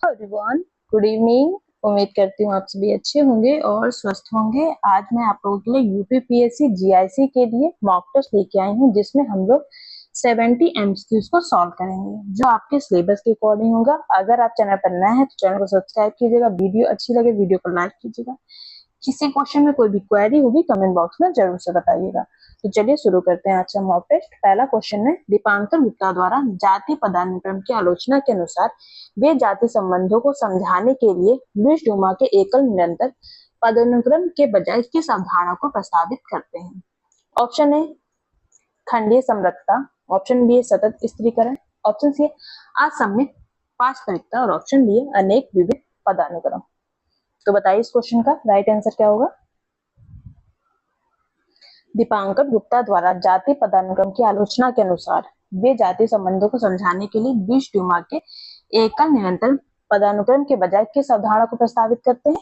Everyone, good evening. उम्मीद करती हूँ आप सभी अच्छे होंगे और स्वस्थ होंगे। आज मैं आप लोगों के लिए यूपीपीएससी जीआईसी के लिए मॉक टेस्ट लेके आई हूँ, जिसमें हम लोग 70 एमसीक्यूज को सॉल्व करेंगे, जो आपके सिलेबस के अकॉर्डिंग होगा। अगर आप चैनल पर नए हैं तो चैनल को सब्सक्राइब कीजिएगा, वीडियो अच्छी लगे वीडियो को लाइक कीजिएगा। किसी क्वेश्चन में कोई भी क्वेरी होगी कमेंट बॉक्स में जरूर से बताइएगा। तो चलिए शुरू करते हैं आज का मॉक टेस्ट। पहला क्वेश्चन है, दीपांकर गुप्ता द्वारा जाति पदानुक्रम की आलोचना के अनुसार वे जाति संबंधों को समझाने के लिए लुईस ड्यूमा के एकल निरंतर पदानुक्रम के बजाय किस अवधारणा को प्रस्तावित करते हैं? ऑप्शन ए खंडीय समरूपता, ऑप्शन बी सतत स्त्रीकरण, ऑप्शन सी असम्य पारस्परिकता और ऑप्शन डी अनेक विविध पदानुक्रम। तो बताइए इस क्वेश्चन का राइट आंसर क्या होगा? दीपांकर गुप्ता द्वारा जाति पदानुक्रम की आलोचना के अनुसार वे जाति संबंधों को समझाने के लिए लुईस ड्यूमा के एकल निरंतर पदानुक्रम के बजाय किस अवधारणा को प्रस्तावित करते हैं?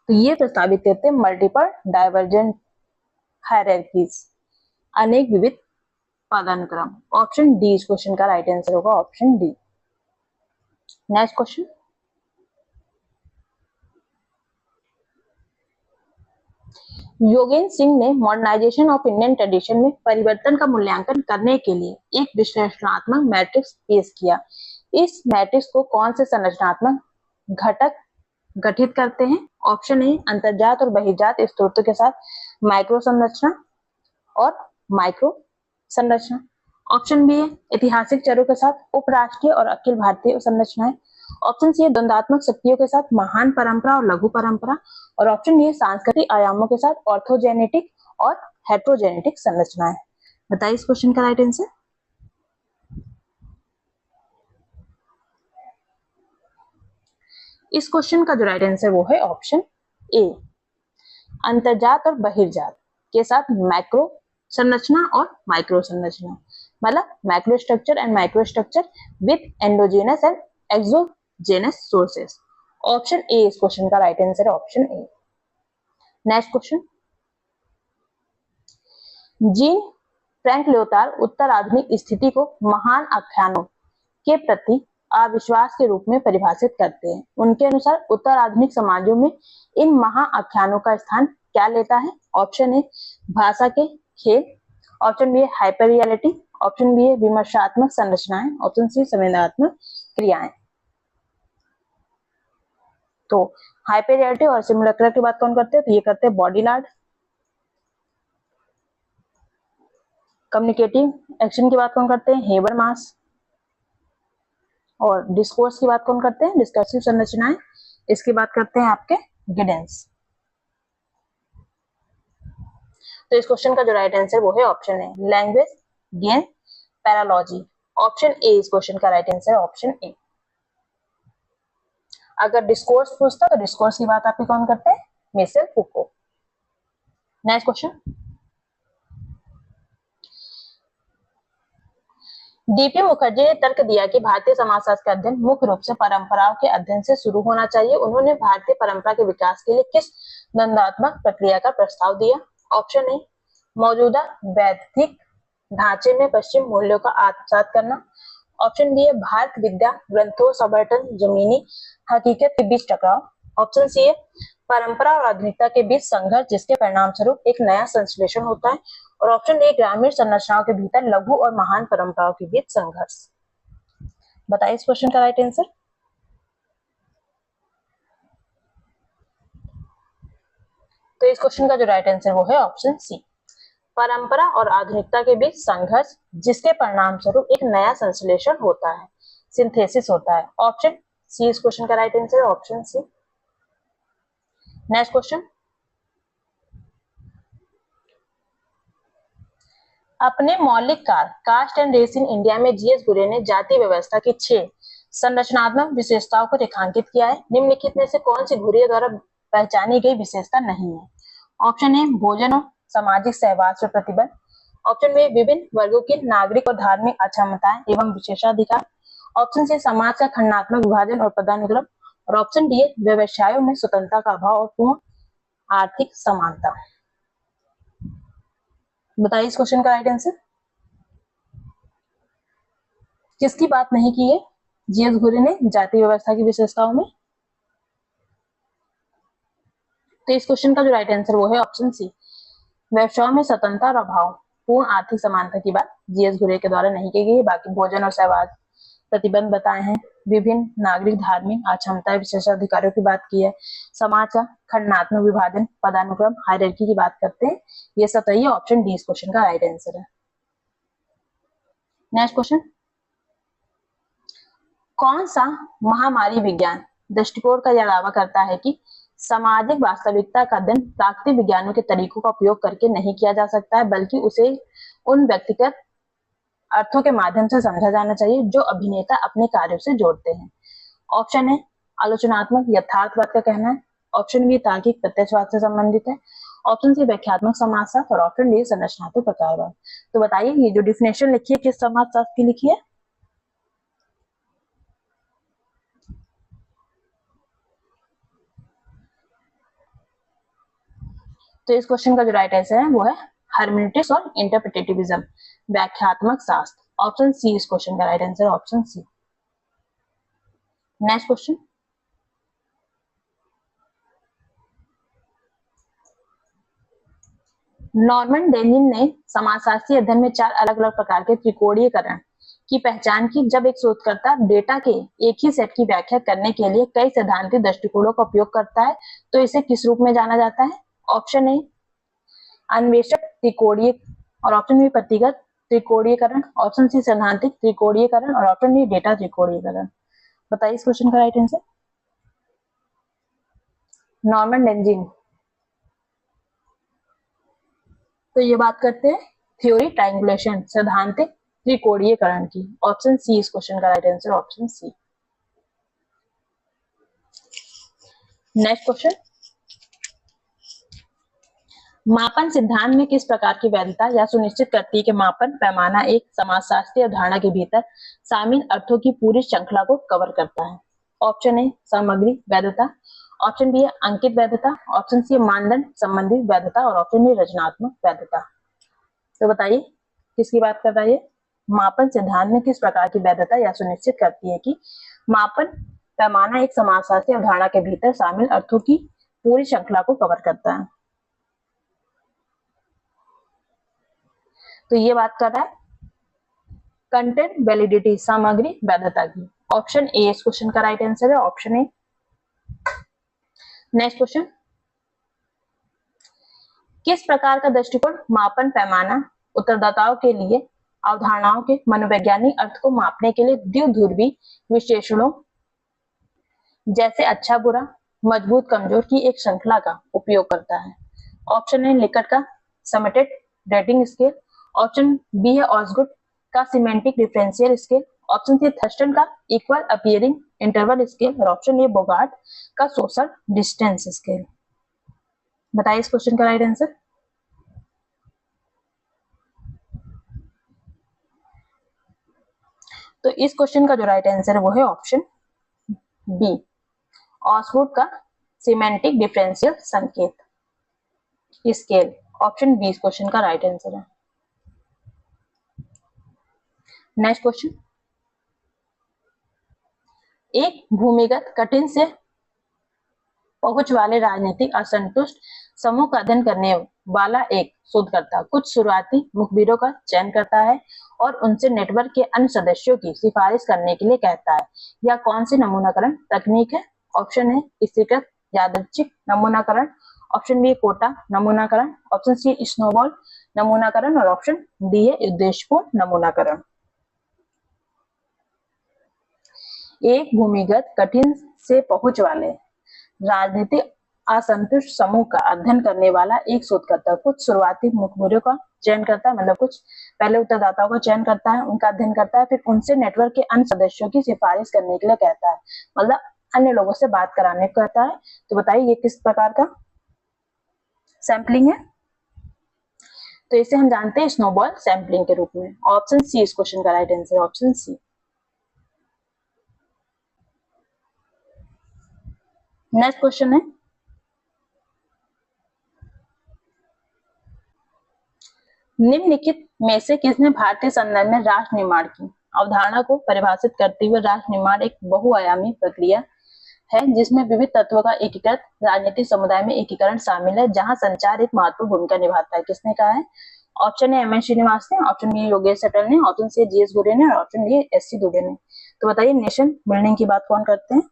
तो ये प्रस्तावित करते हैं मल्टीपल डाइवर्जेंट हायरार्कीज, अनेक विविध पदानुक्रम। ऑप्शन डी इस क्वेश्चन का राइट आंसर होगा, option D. Next question, Yogendra Singh ने मॉडर्नाइजेशन ऑफ इंडियन ट्रेडिशन में परिवर्तन का मूल्यांकन करने के लिए एक विश्लेषणात्मक मैट्रिक्स पेश किया। इस मैट्रिक्स को कौन से संरचनात्मक घटक गठित करते हैं? ऑप्शन ए अंतर्जात और बहिर्जात स्रोतों के साथ माइक्रो संरचना और माइक्रो संरचना, ऑप्शन बी ऐतिहासिक चरों के साथ उपराष्ट्रीय और अखिल भारतीय संरचनाएं, ऑप्शन सी द्वंद्वात्मक शक्तियों के साथ महान परंपरा और लघु परंपरा, और ऑप्शन डी सांस्कृतिक आयामों के साथ ऑर्थोजेनेटिक और हेट्रोजेनेटिक संरचनाएं। बताइए इस क्वेश्चन का राइट आंसर। इस क्वेश्चन का जो राइट आंसर वो है ऑप्शन ए, अंतर्जात और बहिर्जात के साथ मैक्रो संरचना और माइक्रो संरचना, मतलब macro structure and micro structure with endogenous and exogenous sources. Option A इस क्वेश्चन का राइट आंसर है, option A. Next question, Jean Francois Lyotard उत्तर आधुनिक स्थिति को महान आख्यानों के प्रति अविश्वास के रूप में परिभाषित करते हैं। उनके अनुसार उत्तर आधुनिक समाजों में इन महाआख्यानों का स्थान क्या लेता है? ऑप्शन ए भाषा के खेल, option B hyper reality, option B विमर्शात्मक संरचनाएं, ऑप्शन सी संवेदनात्मक क्रियाएं। तो हाइपर रियलिटी और सिमुलेक्रा की बात कौन करते हैं? तो ये करते हैं बॉडीलार्ड। कम्युनिकेटिव एक्शन की बात कौन करते हैं? हेबरमास। और डिस्कोर्स की बात कौन करते हैं? डिस्कर्सिव संरचनाएं, इसकी बात करते हैं आपके गिडेंस। तो इस क्वेश्चन का जो राइट आंसर वो है ऑप्शन है लैंग्वेज गेन पैरालॉजी। ऑप्शन ए इस क्वेश्चन का राइट आंसर है, ऑप्शन ए। अगर डिस्कोर्स पूछता तो डिस्कोर्स की बात आपके कौन करते हैं? Michel Foucault. Next question, DP Mukherjee ने तर्क दिया कि भारतीय समाजशास्त्र का अध्ययन मुख्य रूप से परंपराओं के अध्ययन से शुरू होना चाहिए। उन्होंने भारतीय परंपरा के विकास के लिए किस द्वंद्वात्मक प्रक्रिया का प्रस्ताव दिया? ऑप्शन ए मौजूदा वैदिक ढांचे में पश्चिम मूल्यों का आत्मसात करना, ऑप्शन बी है भारत विद्या ग्रंथों सबाल्टर्न जमीनी हकीकत के बीच टकराव, ऑप्शन सी है परंपरा और आधुनिकता के बीच संघर्ष जिसके परिणाम स्वरूप एक नया संश्लेषण होता है, और ऑप्शन डी ग्रामीण संरचनाओं के भीतर लघु और महान परंपराओं के बीच संघर्ष। बताइए इस क्वेश्चन का राइट आंसर। तो इस क्वेश्चन का जो राइट आंसर वो है ऑप्शन सी, परंपरा और आधुनिकता के बीच संघर्ष जिसके परिणाम स्वरूप एक नया संश्लेषण होता है, सिंथेसिस होता है। ऑप्शन सी इस क्वेश्चन का राइट आंसर है, ऑप्शन सी। नेक्स्ट क्वेश्चन, अपने मौलिक कार्य caste and race in India में जीएस गुरे ने जाति व्यवस्था की 6 संरचनात्मक विशेषताओं को रेखांकित किया है। निम्नलिखित में से कौन सी गुरे द्वारा पहचानी गई विशेषता नहीं है? ऑप्शन ए भोजन और सामाजिक सहवास पर प्रतिबंध, ऑप्शन बी विभिन्न वर्गों की नागरिक और धार्मिक अक्षमताएं एवं विशेषाधिकार, ऑप्शन सी समाज का खंडात्मक विभाजन और पदानुक्रम, और ऑप्शन डी व्यवसायों में स्वतंत्रता का अभाव और पूर्ण आर्थिक समानता। बताइए इस क्वेश्चन का राइट आंसर। किसकी बात नहीं की है जीएस घुरे ने जाति व्यवस्था की विशेषताओं में? तो इस क्वेश्चन का जो राइट आंसर वो है ऑप्शन सी, व्यवसायों में स्वतंत्रता और अभाव, पूर्ण आर्थिक समानता की बात जीएस घुरे के द्वारा नहीं की गई है। बाकी भोजन और सहवाग प्रतिबंध बताए हैं, विभिन्न नागरिक धार्मिक अक्षमता विशेषाधिकारियों की बात की है, समाज का खंडात्मक विभाजन पदानुक्रम हायरार्की की बात करते हैं। ये सब तो ये ऑप्शन डी इस क्वेश्चन का राइट आंसर है। नेक्स्ट क्वेश्चन, कौन सा महामारी विज्ञान दृष्टिकोण का यह दावा करता है कि सामाजिक वास्तविकता का अध्ययन प्राकृतिक विज्ञानों के तरीकों का उपयोग करके नहीं किया जा सकता है, बल्कि उसे उन व्यक्तिगत अर्थों के माध्यम से समझा जाना चाहिए जो अभिनेता अपने कार्यों से जोड़ते हैं? ऑप्शन है आलोचनात्मक यथार्थवाद का कहना है, ऑप्शन बी तार्किक प्रत्यक्षवाद से संबंधित है, ऑप्शन सी व्याख्यात्मक समाजशास्त्र और ऑप्शन डी संरचनात्मक प्रकारवाद। तो बताइए ये जो डिफिनेशन लिखी है किस समाजशास्त्र की लिखी है? तो इस क्वेश्चन का जो राइट आंसर है वो है हर्मेनेटिक्स और इंटरप्रिटेटिविज्म, व्याख्यात्मक शास्त्र। ऑप्शन सी इस क्वेश्चन का राइट आंसर है, option C. Next question, Norman Denzin ने समाजशास्त्रीय अध्ययन में 4 अलग अलग प्रकार के त्रिकोणीयकरण की पहचान की जब एक शोधकर्ता डेटा के एक ही सेट की व्याख्या करने के लिए कई सैद्धांतिक दृष्टिकोणों का उपयोग करता है, तो इसे किस रूप में जाना जाता है? ऑप्शन ए अन्वेषक त्रिकोणीय और ऑप्शन बी व्यक्तिगत त्रिकोणीयकरण, ऑप्शन सी सैद्धांतिक त्रिकोणीयकरण और ऑप्शन डी डेटा त्रिकोणीयकरण। बताइए इस क्वेश्चन का राइट आंसर। नॉर्मन डेनिन, तो ये बात करते हैं थ्योरी ट्रायंगुलेशन सैद्धांतिक त्रिकोणीयकरण की। ऑप्शन सी इस क्वेश्चन का right answer, option C. Next question, मापन सिद्धांत में किस प्रकार की वैधता या सुनिश्चित करती है कि मापन पैमाना एक समाजशास्त्रीय अवधारणा के भीतर शामिल अर्थों की पूरी श्रृंखला को कवर करता है? ऑप्शन ए सामग्री वैधता, ऑप्शन बी अंकित वैधता, ऑप्शन सी मानदंड संबंधित वैधता और ऑप्शन डी रचनात्मक वैधता। तो बताइए किसकी बात कर रहा है ये? मापन सिद्धांत में किस प्रकार की वैधता या सुनिश्चित करती है कि मापन पैमाना एक समाजशास्त्रीय अवधारणा के भीतर शामिल अर्थों की पूरी श्रृंखला को कवर करता है? तो ये बात कर रहा है कंटेंट वैलिडिटी सामग्री वैधता की। ऑप्शन ए इस क्वेश्चन का राइट आंसर है, ऑप्शन ए। नेक्स्ट क्वेश्चन, किस प्रकार का दृष्टिकोण मापन पैमाना उत्तरदाताओं के लिए अवधारणाओं के मनोवैज्ञानिक अर्थ को मापने के लिए द्विध्रुवी विशेषणों जैसे अच्छा बुरा मजबूत कमजोर की एक श्रृंखला का उपयोग करता है? ऑप्शन ए लिकट का summated rating scale, option B है ऑसगुड का semantic differential scale, option C Thurstone का इक्वल अपीयरिंग इंटरवल स्केल और ऑप्शन ए बोगार्ट का सोशल डिस्टेंस स्केल। बताइए इस क्वेश्चन का राइट आंसर। तो इस क्वेश्चन का जो राइट आंसर है वो है ऑप्शन बी, ऑसगुड का सिमेंटिक डिफरेंशियल संकेत स्केल। ऑप्शन बी इस क्वेश्चन का राइट आंसर है। नेक्स्ट क्वेश्चन, एक भूमिगत कठिन से पहुंच वाले राजनीतिक असंतुष्ट समूह का अध्ययन करने वाला एक शोधकर्ता कुछ शुरुआती मुखबिरों का चयन करता है और उनसे नेटवर्क के अन्य सदस्यों की सिफारिश करने के लिए कहता है। यह कौन सी नमूनाकरण तकनीक है? ऑप्शन है स्थिरीकृत यादृच्छिक नमूनाकरण, ऑप्शन बी कोटा नमूनाकरण, ऑप्शन सी स्नोबॉल नमूनाकरण और ऑप्शन डी है उद्देश्यपूर्ण नमूनाकरण। एक भूमिगत कठिन से पहुंच वाले राजनीतिक असंतुष्ट समूह का अध्ययन करने वाला एक शोधकर्ता कुछ शुरुआती मुखबिरों का चयन करता है, मतलब कुछ पहले उत्तरदाताओं का चयन करता है, उनका अध्ययन करता है, फिर उनसे नेटवर्क के अन्य सदस्यों की सिफारिश करने के लिए कहता है, मतलब अन्य लोगों से बात कराने को कहता है। तो बताइए ये किस प्रकार का सैंपलिंग है? तो इसे हम जानते हैं स्नोबॉल सैंपलिंग के रूप में। ऑप्शन सी इस क्वेश्चन का राइट आंसर है, ऑप्शन सी। नेक्स्ट क्वेश्चन है, निम्नलिखित में से किसने भारतीय संदर्भ में राष्ट्र निर्माण की अवधारणा को परिभाषित करते हुए राष्ट्र निर्माण एक बहुआयामी प्रक्रिया है जिसमें विविध तत्वों का एकीकृत राजनीतिक समुदाय में एकीकरण शामिल है, जहां संचार एक महत्वपूर्ण भूमिका निभाता है। किसने कहा है? ऑप्शन ए एम.एस. श्रीनिवास ने, ऑप्शन बी योगेश अटल ने, ऑप्शन सी जी.एस. घुरे ने और ऑप्शन डी एस.सी. दुबे ने। तो बताइए नेशन बिल्डिंग की बात कौन करते हैं?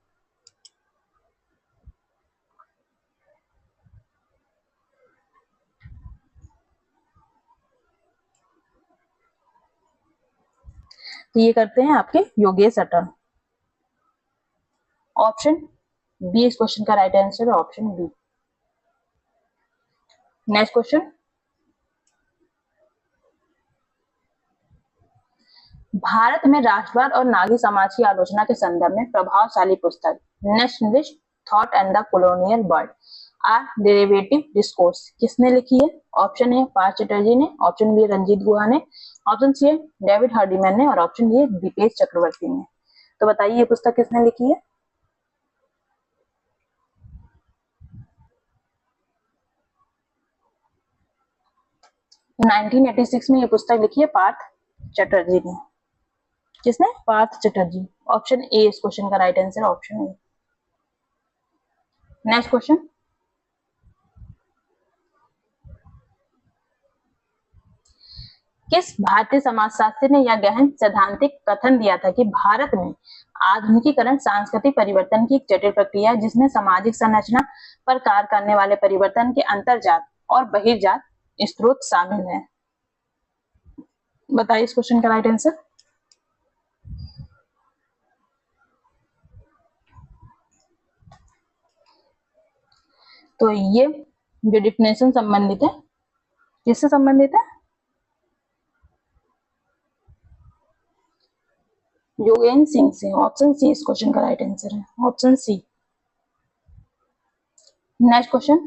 तो ये करते हैं आपके योगेश अटल। ऑप्शन बी इस क्वेश्चन का राइट आंसर है, option B. Next question, Bharat में राष्ट्रवाद और नागी समाज की आलोचना के संदर्भ में प्रभावशाली पुस्तक nationalist thought and the colonial world are derivative discourse किसने लिखी है? ऑप्शन ए पार्थ चटर्जी ने, ऑप्शन बी रंजीत गुहा ने, ऑप्शन सी डेविड हार्डीमैन ने और ऑप्शन डी दीपेश चक्रवर्ती ने। तो बताइए ये पुस्तक किसने लिखी है? तो 1986 में ये पुस्तक लिखी है पार्थ चटर्जी ने। किसने? पार्थ चटर्जी। ऑप्शन ए इस क्वेश्चन का right answer, option A. Next question, किस भारतीय समाजशास्त्री ने यह गहन सैद्धांतिक कथन दिया था कि भारत में आधुनिकीकरण सांस्कृतिक परिवर्तन की एक जटिल प्रक्रिया है जिसमें सामाजिक संरचना पर कार्य करने वाले परिवर्तन के अंतर्जात और बहिर्जात स्रोत शामिल है? बताइए इस क्वेश्चन का राइट आंसर। तो ये जो डिफिनेशन संबंधित है किससे संबंधित है? योगेंद्र सिंह से। ऑप्शन सी इस क्वेश्चन का राइट आंसर है, ऑप्शन सी। नेक्स्ट क्वेश्चन,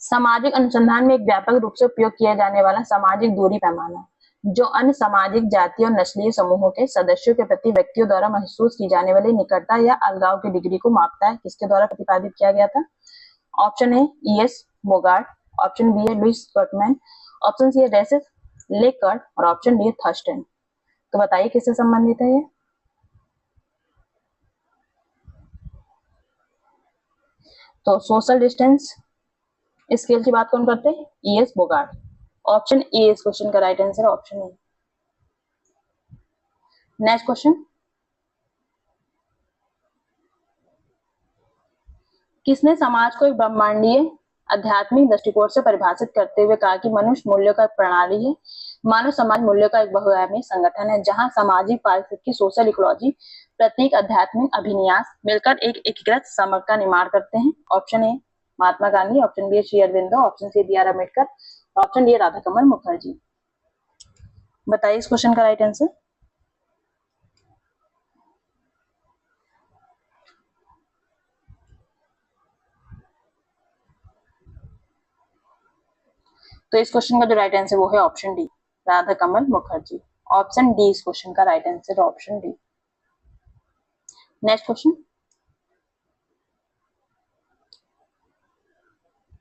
सामाजिक अनुसंधान में एक व्यापक रूप से उपयोग किया जाने वाला सामाजिक दूरी पैमाना जो अन्य सामाजिक जातीय और नस्लीय समूहों के सदस्यों के प्रति व्यक्तियों द्वारा महसूस की जाने वाली निकटता या अलगाव की डिग्री को मापता है, किसके द्वारा प्रतिपादित किया गया था? Option A E S. Bogart, option B है लुइस गॉटमैन, ऑप्शन सी है रेसिस लेकर्ट और ऑप्शन डी है थर्स्टन। तो बताइए किससे संबंधित है ये? तो सोशल डिस्टेंस स्केल की बात कौन करते हैं? ई.एस. बोगार्ट। ऑप्शन ए इस क्वेश्चन का right answer, option A. Next question, किसने समाज को एक ब्रह्मांडीय आध्यात्मिक दृष्टिकोण से परिभाषित करते हुए कहा कि मनुष्य मूल्यों का प्रणाली है? मानव समाज मूल्यों का एक बहुआयामी संगठन है जहां सामाजिक पारिस्थितिकी सोशल इकोलॉजी प्रतीक आध्यात्मिक अभिन्यास मिलकर एक एकीकृत समग्र का निर्माण करते हैं। Option A Mahatma Gandhi, option B Shri Aurobindo, option C B R Ambedkar, option D Radha Kamal Mukherjee. बताइए इस क्वेश्चन का राइट आंसर। तो इस क्वेश्चन का जो राइट आंसर वो है option D Radha Kamal Mukherjee. Option D इस क्वेश्चन का right answer, option D. Next question,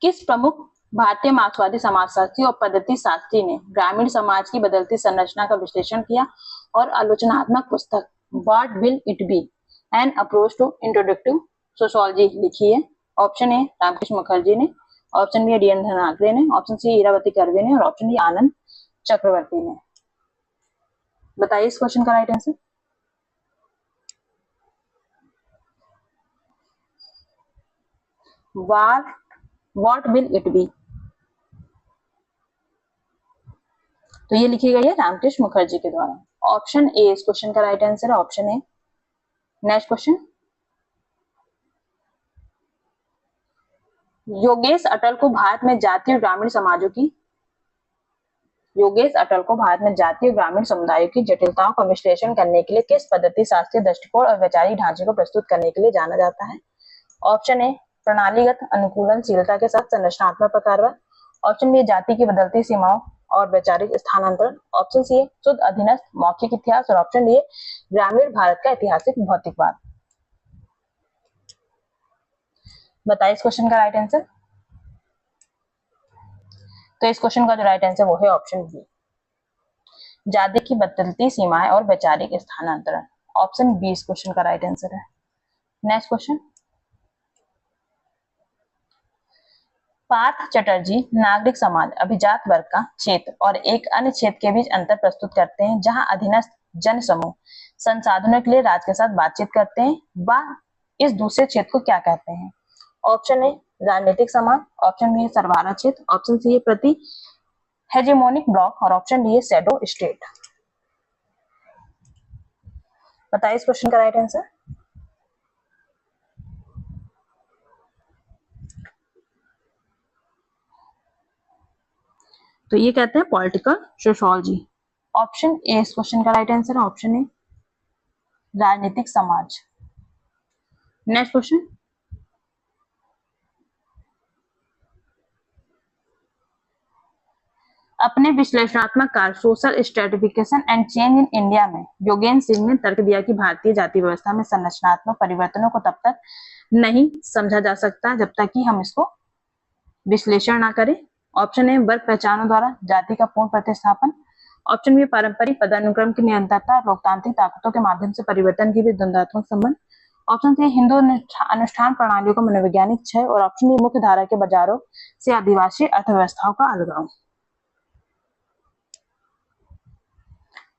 किस प्रमुख भारतीय मार्क्सवादी समाजशास्त्री और पद्धति शास्त्री ने ग्रामीण समाज की बदलती संरचना का विश्लेषण किया और आलोचनात्मक पुस्तक what will it be an approach to introductive sociology लिखी है? ऑप्शन ए रामकृष्ण मुखर्जी ने, option B D N Dhanagare ने, ऑप्शन सी इरावती कर्वे ने और ऑप्शन डी आनंद चक्रवर्ती ने। बताइए इस क्वेश्चन का right answer. What will it B, तो ये लिखी गई है रामकृष्ण मुखर्जी के द्वारा। ऑप्शन ए इस क्वेश्चन का राइट आंसर है, option A. Next question, Yogesh Atal को भारत में जातीय और ग्रामीण समाजों की योगेश अटल को भारत में जातीय और ग्रामीण समुदायों की जटिलताओं का विश्लेषण करने के लिए किस पद्धति शास्त्रीय दृष्टिकोण और वैचारिक ढांचे को प्रस्तुत करने के लिए जाना जाता है? ऑप्शन ए प्रणालीगत अनुकूलनशीलता के साथ संरचनात्मक प्रकारवाद, ऑप्शन बी जाति की बदलती सीमाओं और वैचारिक स्थानांतरण, ऑप्शन सी शुद्ध अधीनस्थ मौखिक इतिहास और ऑप्शन डी ग्रामीण भारत का ऐतिहासिक भौतिकवाद। बताइए इस क्वेश्चन का राइट आंसर। तो इस क्वेश्चन का जो राइट आंसर वो है ऑप्शन बी, जाति की बदलती सीमाएं और वैचारिक स्थानांतरण। ऑप्शन बी इस क्वेश्चन का राइट आंसर है। नेक्स्ट क्वेश्चन, पार्थ चटर्जी नागरिक समाज अभिजात वर्ग का क्षेत्र और एक अन्य क्षेत्र के बीच अंतर प्रस्तुत करते हैं जहां अधीनस्थ जन समूह संसाधनों के लिए राज्य के साथ बातचीत करते हैं, वह इस दूसरे क्षेत्र को क्या कहते हैं? ऑप्शन ए राजनीतिक समाज, ऑप्शन बी सर्वहारा क्षेत्र, ऑप्शन सी प्रति हेजेमोनिक ब्लॉक और ऑप्शन डी शैडो स्टेट। बताइए इस क्वेश्चन का राइट आंसर। तो ये कहते हैं पॉलिटिकल सोशियोलॉजी। ऑप्शन ए इस क्वेश्चन का राइट आंसर है, ऑप्शन ए राजनीतिक समाज। नेक्स्ट क्वेश्चन, अपने विश्लेषणात्मक कार्य social stratification and change in India में योगेंद्र सिंह ने तर्क दिया कि भारतीय जाति व्यवस्था में संरचनात्मक परिवर्तनों को तब तक नहीं समझा जा सकता जब तक कि हम इसको विश्लेषण ना करें। ऑप्शन ए वर्ग पहचानों द्वारा जाति का पूर्ण प्रतिस्थापन, ऑप्शन बी पारंपरिक पदानुक्रम की निरंतरता, लोकतांत्रिक ताकतों के माध्यम से परिवर्तन की भी द्वंद्वात्मक संबंध, ऑप्शन सी हिंदू अनुष्ठान प्रणालियों का मनोवैज्ञानिक क्षय और ऑप्शन डी मुख्य धारा के बाजारों से आदिवासी अर्थव्यवस्थाओं का अलगाव।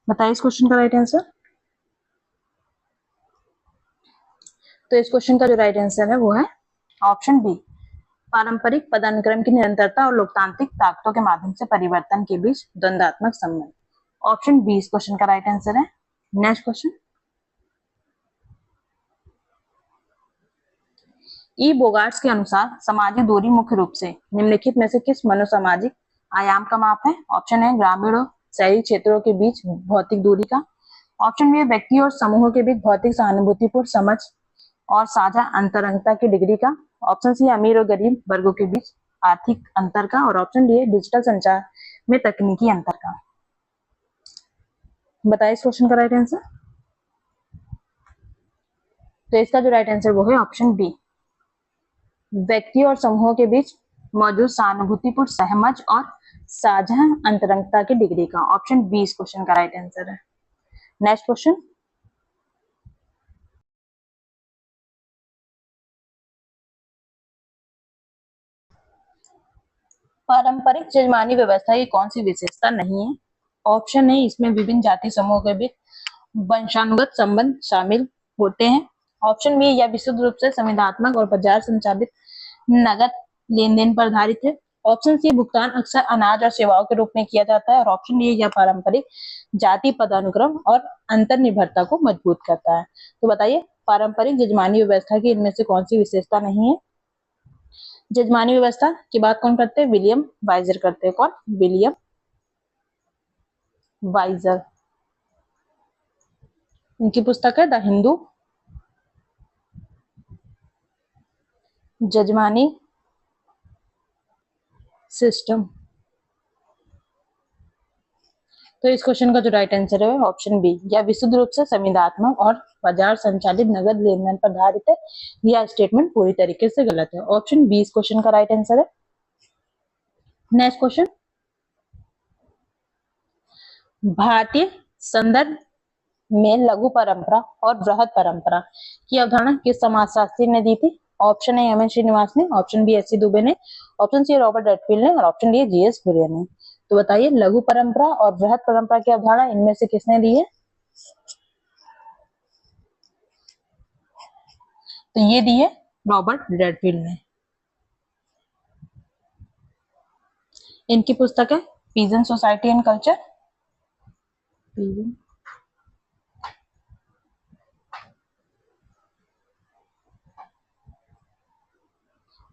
बताइए इस क्वेश्चन का राइट आंसर। तो इस क्वेश्चन का जो राइट आंसर है वो है ऑप्शन बी पारंपरिक पदानुक्रम की निरंतरता और लोकतांत्रिक ताकतों के माध्यम से परिवर्तन के बीच द्वंद्वात्मक संबंध। ऑप्शन बी इस क्वेश्चन का राइट आंसर है। नेक्स्ट क्वेश्चन, ई बोगार्ट्स के अनुसार सामाजिक दूरी मुख्य रूप से निम्नलिखित में से किस मनोसामाजिक आयाम का माप है? ऑप्शन है ग्रामीण और शहरी क्षेत्रों के बीच भौतिक दूरी का, ऑप्शन बी व्यक्ति और समूहों के बीच भौतिक सहानुभूतिपूर्ण समझ और साझा अंतरंगता की डिग्री का, ऑप्शन सी अमीर और गरीब वर्गों के बीच आर्थिक अंतर का और ऑप्शन डी डिजिटल संचार में तकनीकी अंतर का। बताइए इस क्वेश्चन का राइट आंसर। तो इसका जो राइट आंसर वो है ऑप्शन बी व्यक्ति और समूहों के बीच मौजूद सहानुभूतिपूर्ण सहमत और साझा अंतरंगता की डिग्री का। ऑप्शन बी इस क्वेश्चन का राइट आंसर है। नेक्स्ट क्वेश्चन, पारंपरिक जजमानी व्यवस्था की कौन सी विशेषता नहीं है? ऑप्शन है इसमें विभिन्न जाति समूहों के बीच वंशानुगत संबंध शामिल होते हैं, ऑप्शन बी या विशुद्ध रूप से संविदात्मक और बाजार संचालित नगद लेन देन पर आधारित है, ऑप्शन सी भुगतान अक्सर अनाज और सेवाओं के रूप में किया जाता है और ऑप्शन डी या पारंपरिक जाति पदानुक्रम और अंतर निर्भरता को मजबूत करता है। तो बताइए पारंपरिक जजमानी व्यवस्था की इनमें से कौन सी विशेषता नहीं है? जजमानी व्यवस्था की बात कौन करते हैं? विलियम वाइजर करते हैं। कौन? William Wiser. उनकी पुस्तक है द हिंदू जजमानी सिस्टम। तो इस क्वेश्चन का जो राइट आंसर है ऑप्शन बी या विशुद्ध रूप से संविदात्मक और बाजार संचालित नगद लेन देन पर आधारित है। यह स्टेटमेंट पूरी तरीके से गलत है। ऑप्शन बी इस क्वेश्चन का राइट आंसर है। नेक्स्ट क्वेश्चन, भारतीय संदर्भ में लघु परंपरा और बृहद परंपरा की अवधारणा किस समाजशास्त्री ने दी थी? Option A M N Srinivas ने, option B S C Dube ने, ऑप्शन सी रॉबर्ट रेडफील्ड ने और option D G S Kurien ने। तो बताइए लघु परंपरा और बृहद परंपरा की अवधारणा इनमें से किसने दी है? तो ये दी है रॉबर्ट रेडफील्ड ने। इनकी पुस्तक है पीजन सोसाइटी एंड कल्चर।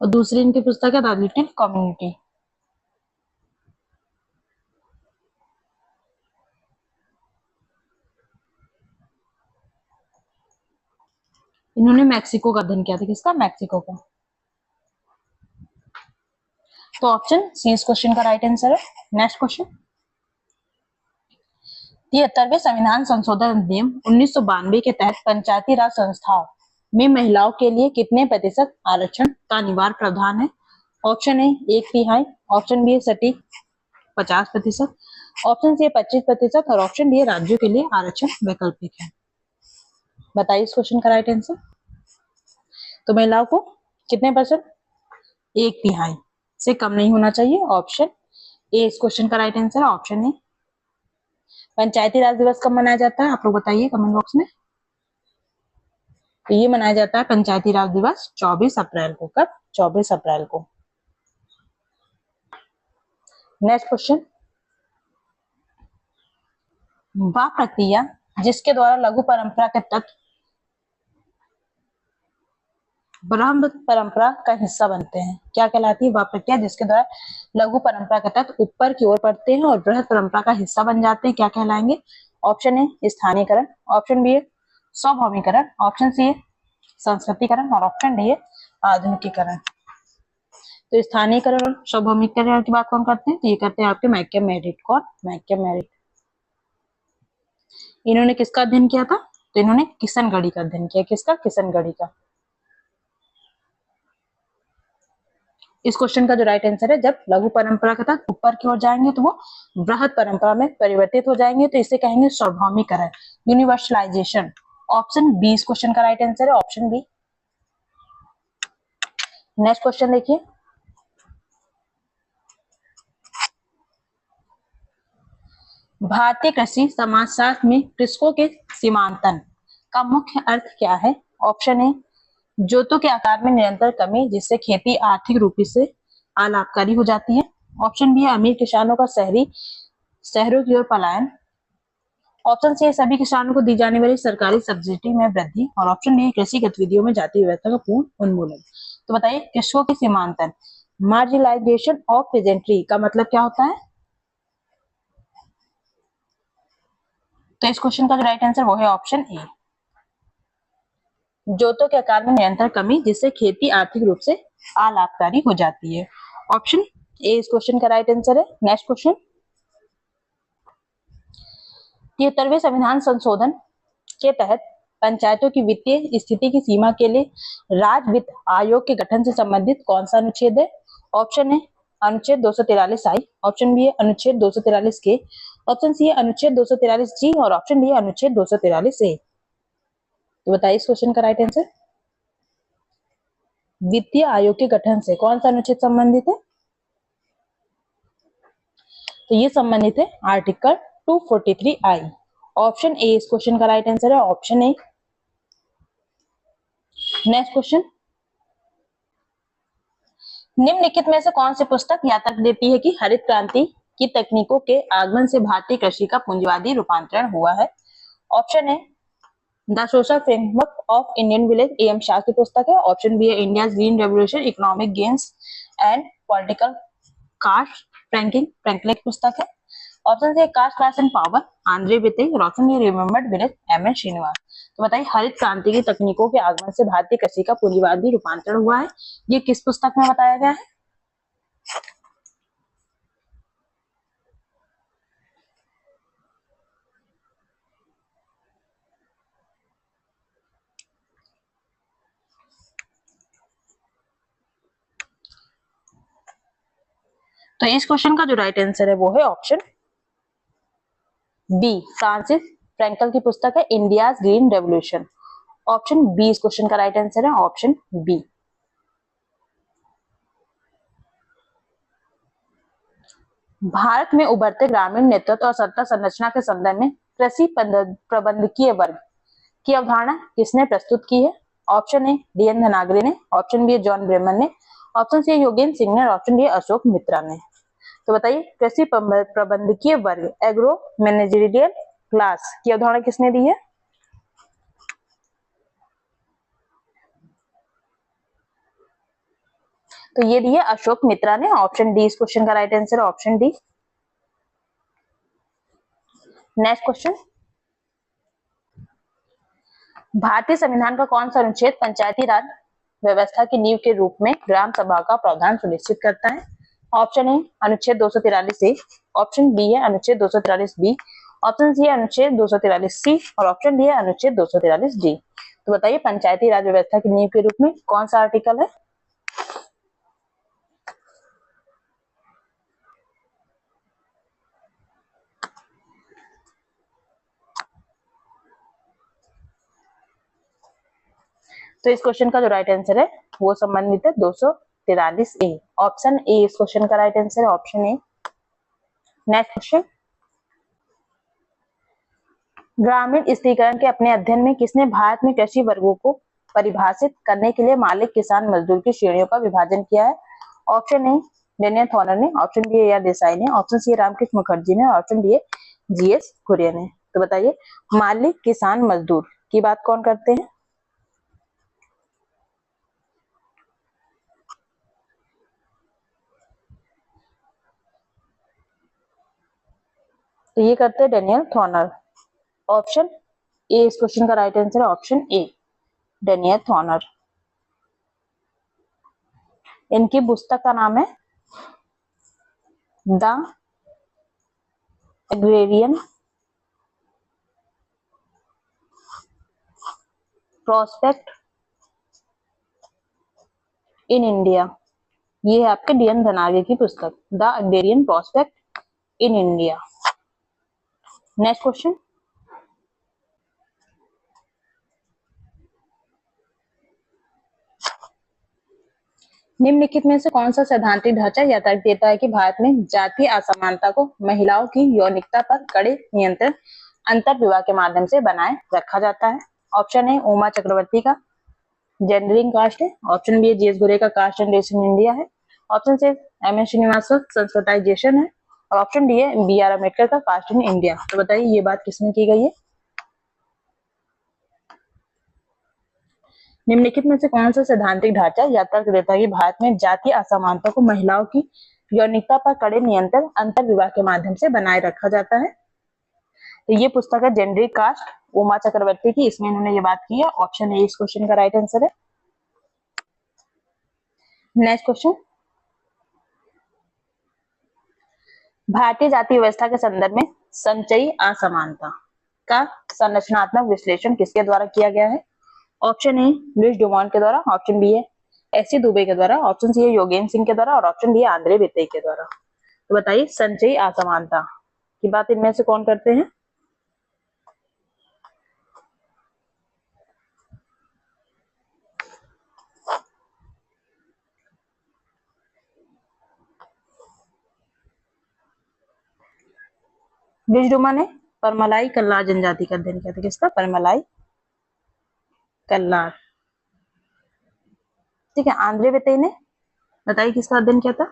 और दूसरी इनकी पुस्तक है द लिटिल कम्युनिटी। इन्होंने मैक्सिको का अध्ययन किया था। किसका? मैक्सिको का। तो ऑप्शन सी इस क्वेश्चन का राइट आंसर है। नेक्स्ट क्वेश्चन, 73वें संविधान संशोधन अधिनियम 1992 के तहत पंचायती राज संस्थाओं में महिलाओं के लिए कितने प्रतिशत आरक्षण का अनिवार्य प्रावधान है? ऑप्शन ए 1/3, ऑप्शन बी सटीक 50%, ऑप्शन सी 25% और ऑप्शन डी राज्यों के लिए आरक्षण वैकल्पिक है। बताइए इस क्वेश्चन का राइट आंसर। तो महिलाओं को कितने %? 1/3 से कम नहीं होना चाहिए। ऑप्शन ए इस क्वेश्चन का राइट आंसर है, ऑप्शन ए। पंचायती राज दिवस कब मनाया जाता है, आप लोग बताइए कमेंट बॉक्स में। तो ये मनाया जाता है पंचायती राज दिवस 24 अप्रैल को। कब? 24 अप्रैल को। नेक्स्ट क्वेश्चन, वह प्रक्रिया जिसके द्वारा लघु परंपरा के तत्व ब्रह्म परंपरा का हिस्सा बनते हैं, क्या कहलाती है? वह प्रक्रिया जिसके द्वारा लघु परंपरा के तत्व ऊपर की ओर बढ़ते हैं और बृहद परंपरा का हिस्सा बन जाते हैं, क्या कहलाएंगे? ऑप्शन ए स्थानीयकरण, ऑप्शन बी स्वभौमीकरण, ऑप्शन सी संस्कृतिकरण और ऑप्शन डी आधुनिकीकरण। तो स्थानीयकरण और स्वभौमीकरण की बात कौन करते हैं? तो ये करते हैं आपके मैककेम मेरिट। कौन? मैककेम मेरिट। इन्होंने किसका अध्ययन किया था? तो इन्होंने किशनगढ़ी का अध्ययन किया। किसका? किशनगढ़ी का। इस क्वेश्चन का जो राइट आंसर है, जब लघु परंपरा के तहत ऊपर की ओर जाएंगे तो वो बृहद परंपरा में परिवर्तित हो जाएंगे, तो इसे कहेंगे सार्वभौमिकरण, यूनिवर्सलाइजेशन। ऑप्शन बी इस क्वेश्चन का राइट आंसर है, ऑप्शन बी। नेक्स्ट क्वेश्चन देखिए, भारतीय कृषि समाजशास्त्र में कृषकों के सीमांकन का मुख्य अर्थ क्या है? ऑप्शन ए जोतों के आकार में निरंतर कमी जिससे खेती आर्थिक रूप से अलाभकारी हो जाती है, ऑप्शन बी अमीर किसानों का शहरों की ओर पलायन, ऑप्शन सी सभी किसानों को दी जाने वाली सरकारी सब्सिडी में वृद्धि और ऑप्शन डी कृषि गतिविधियों में जाति व्यवस्था का पूर्ण उन्मूलन। तो बताइए कृषकों के सीमांकन, मार्जिनलाइजेशन ऑफ पेजेंट्री का मतलब क्या होता है? तो इस क्वेश्चन का जो राइट आंसर वो है ऑप्शन ए, जोतों के आकार में निरंतर कमी जिससे खेती आर्थिक रूप से अलाभकारी हो जाती है। ऑप्शन ए इस क्वेश्चन का राइट आंसर है। नेक्स्ट क्वेश्चन, 73वें संविधान संशोधन के तहत पंचायतों की वित्तीय स्थिति की सीमा के लिए राज्य वित्त आयोग के गठन से संबंधित कौन सा अनुच्छेद है? ऑप्शन ए अनुच्छेद 243 आई, ऑप्शन बी अनुच्छेद 243 के, ऑप्शन सी अनुच्छेद 243 जी और ऑप्शन डी अनुच्छेद 243 ए। तो बताइए इस क्वेश्चन का राइट आंसर। वित्तीय आयोग के गठन से कौन सा अनुच्छेद संबंधित है? तो ये संबंधित है आर्टिकल 243 आई। ऑप्शन ए इस क्वेश्चन का राइट आंसर है, ऑप्शन ए। नेक्स्ट क्वेश्चन, निम्नलिखित में से कौन सी पुस्तक यह तर्क देती है कि हरित क्रांति की तकनीकों के आगमन से भारतीय कृषि का पूंजीवादी रूपांतरण हुआ है? Option A the social framework of Indian village, M Shah की पुस्तक है, ऑप्शन बी है India green revolution, economic gains and political cost Franklin की पुस्तक है, option C caste class and power Andre Beteille और option D remembered village M N Srinivas. तो बताइए हरित क्रांति की तकनीकों के आगमन से भारतीय कृषि का पूंजीवादी रूपांतरण हुआ है, ये किस पुस्तक में बताया गया है? तो इस क्वेश्चन का जो राइट आंसर है वो है ऑप्शन बी, फ्रांसिस फ्रैंकल की पुस्तक है India green revolution. Option B इस क्वेश्चन का राइट आंसर है, ऑप्शन बी। भारत में उभरते ग्रामीण नेतृत्व और सत्ता संरचना के संदर्भ में कृषि प्रबंधकीय वर्ग की अवधारणा किसने प्रस्तुत की है? ऑप्शन ए डीएन धनागरे ने, ऑप्शन बी जॉन ब्रेमन ने, ऑप्शन सी योगेंद्र सिंह ने और ऑप्शन डी अशोक मित्रा ने। तो बताइए कृषि प्रबंधकीय वर्ग एग्रो मैनेजरियल क्लास की अवधारणा किसने दी है? तो ये दी है अशोक मित्रा ने, ऑप्शन डी इस क्वेश्चन का राइट आंसर है, ऑप्शन डी। नेक्स्ट क्वेश्चन, भारतीय संविधान का कौन सा अनुच्छेद पंचायती राज व्यवस्था की नींव के रूप में ग्राम सभा का प्रावधान सुनिश्चित करता है? ऑप्शन ए अनुच्छेद 243 ए, ऑप्शन बी है अनुच्छेद 243 बी, ऑप्शन सी है अनुच्छेद 243 सी और ऑप्शन डी है अनुच्छेद 243 डी। तो बताइए पंचायती राज व्यवस्था की नींव के रूप में कौन सा आर्टिकल है? तो इस क्वेश्चन का जो राइट आंसर है वो संबंधित है 243 ए। ऑप्शन ए इस क्वेश्चन का राइट आंसर है, ऑप्शन ए। नेक्स्ट क्वेश्चन, ग्रामीण स्त्रीकरण के अपने अध्ययन में किसने भारत में कृषि वर्गों को परिभाषित करने के लिए मालिक किसान मजदूर की श्रेणियों का विभाजन किया है? ऑप्शन ए डेनियल थॉर्नर ने, ऑप्शन बी या देसाई ने, ऑप्शन सी रामकृष्ण मुखर्जी ने, ऑप्शन डी जीएस कुरियन ने। तो बताइए मालिक किसान मजदूर की बात कौन करते हैं? तो ये करते हैं डेनियल थॉर्नर। ऑप्शन ए इस क्वेश्चन का राइट आंसर है, ऑप्शन ए डेनियल थॉर्नर। इनकी पुस्तक का नाम है the agrarian prospect in India. ये है आपके डीएन धनागे की पुस्तक, the agrarian prospect in India. Next question, निम्नलिखित में से कौन सा सैद्धांतिक ढांचा यह तर्क देता है कि भारत में जातीय असमानता को महिलाओं की यौनिकता पर कड़े नियंत्रण अंतर विवाह के माध्यम से बनाए रखा जाता है? ऑप्शन ए उमा चक्रवर्ती का जेंडरिंग कास्ट है, ऑप्शन बी जीएस घुरे का caste and race in India है, option C M S Srinivasan Sanskritization है, और ऑप्शन डी है बी आर अम्बेडकर का कास्ट इन इंडिया। तो बताइए ये बात किसने की गई है? निम्नलिखित में से कौन सा सैद्धांतिक ढांचा यह तर्क देता है कि भारत में जातीय असमानता को महिलाओं की यौनिकता पर कड़े नियंत्रण अंतर विवाह के माध्यम से बनाए रखा जाता है? तो ये पुस्तक है जेंडरिंग कास्ट उमा चक्रवर्ती की, इसमें इन्होंने ये बात की है। ऑप्शन ए इस क्वेश्चन का राइट आंसर है। नेक्स्ट क्वेश्चन, भारतीय जाति व्यवस्था के संदर्भ में संचयी असमानता का संरचनात्मक विश्लेषण किसके द्वारा किया गया है? ऑप्शन ए लुइस डुमॉन्ट के द्वारा, ऑप्शन बी है एस.सी. दुबे के द्वारा, ऑप्शन सी है योगेन सिंह के द्वारा, और ऑप्शन डी है आंद्रे बितेई के द्वारा। तो बताइए संचयी असमानता की बात इनमें से कौन करते हैं? लुइस डुमा ने परमलाई कल्लार जनजाति का अध्ययन किया था। किसका? परमलाई कल्लार। ठीक है। आंद्रे बितेई ने बताइए किसका अध्ययन किया था?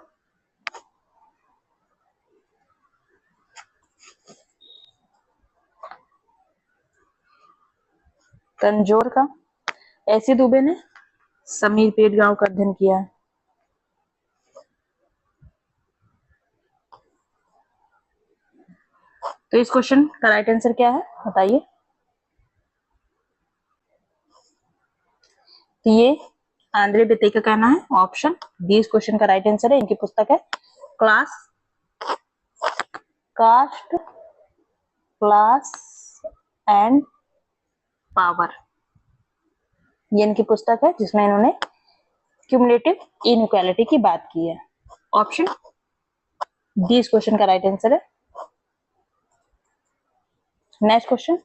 तंजौर का। एस.सी. दुबे ने समीर पेट गांव का अध्ययन किया है। तो इस क्वेश्चन का राइट आंसर क्या है बताइए? तो ये आंद्रे बितेई का कहना है, ऑप्शन डी इस क्वेश्चन का राइट आंसर है। इनकी पुस्तक है class cast class and power. ये इनकी पुस्तक है जिसमें इन्होंने क्यूमुलेटिव इनइक्वालिटी की बात की है। ऑप्शन डी इस क्वेश्चन का राइट आंसर है। नेक्स्ट क्वेश्चन,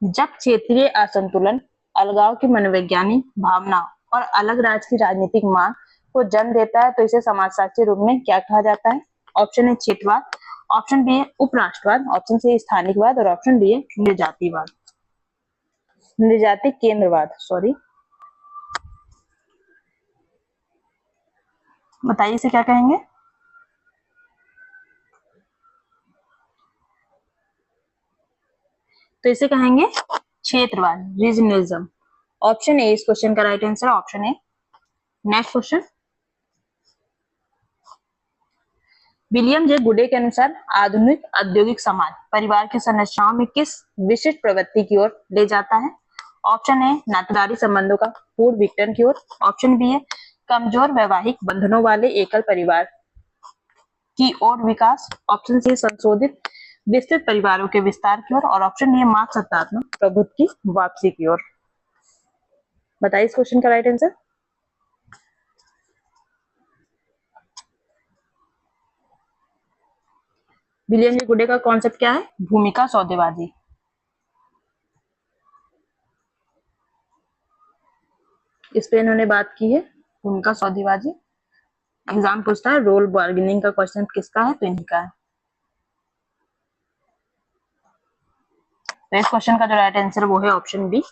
जब क्षेत्रीय असंतुलन अलगाव की मनोवैज्ञानिक भावना और अलग राज्य की राजनीतिक मांग को जन्म देता है तो इसे समाजशास्त्री रूप में क्या कहा जाता है? ऑप्शन ए क्षेत्रवाद, ऑप्शन बी है उपराष्ट्रवाद, ऑप्शन सी स्थानिकवाद, और ऑप्शन डी है निर्जातिवाद, निर्जाति केंद्रवाद। सॉरी, बताइए इसे क्या कहेंगे? तो इसे कहेंगे क्षेत्रवाद, रीजनलिज्म। ऑप्शन ए इस क्वेश्चन का राइट आंसर है, option A. Next question, William J गुडे के अनुसार आधुनिक औद्योगिक समाज परिवार की संरचनाओं में किस विशिष्ट प्रवृत्ति की ओर ले जाता है? ऑप्शन ए नातेदारी संबंधों का पूर्ण विघटन की ओर, ऑप्शन बी है कमजोर वैवाहिक बंधनों वाले एकल परिवार की ओर विकास, ऑप्शन सी संशोधित विस्तृत परिवारों के विस्तार की ओर, और ऑप्शन डी मार्क्स सत्तात्मक प्रभुत्व की वापसी की ओर। बताइए इस क्वेश्चन का राइट आंसर। विलियम जे गुडे का कॉन्सेप्ट क्या है? भूमिका सौदेबाजी। इस पे इन्होंने बात की है, उनका सौदेबाजी। एग्जाम पूछता है रोल बार्गेनिंग का क्वेश्चन किसका है, तो इन्हीं का है। तो इस क्वेश्चन का जो राइट आंसर वो है ऑप्शन बी,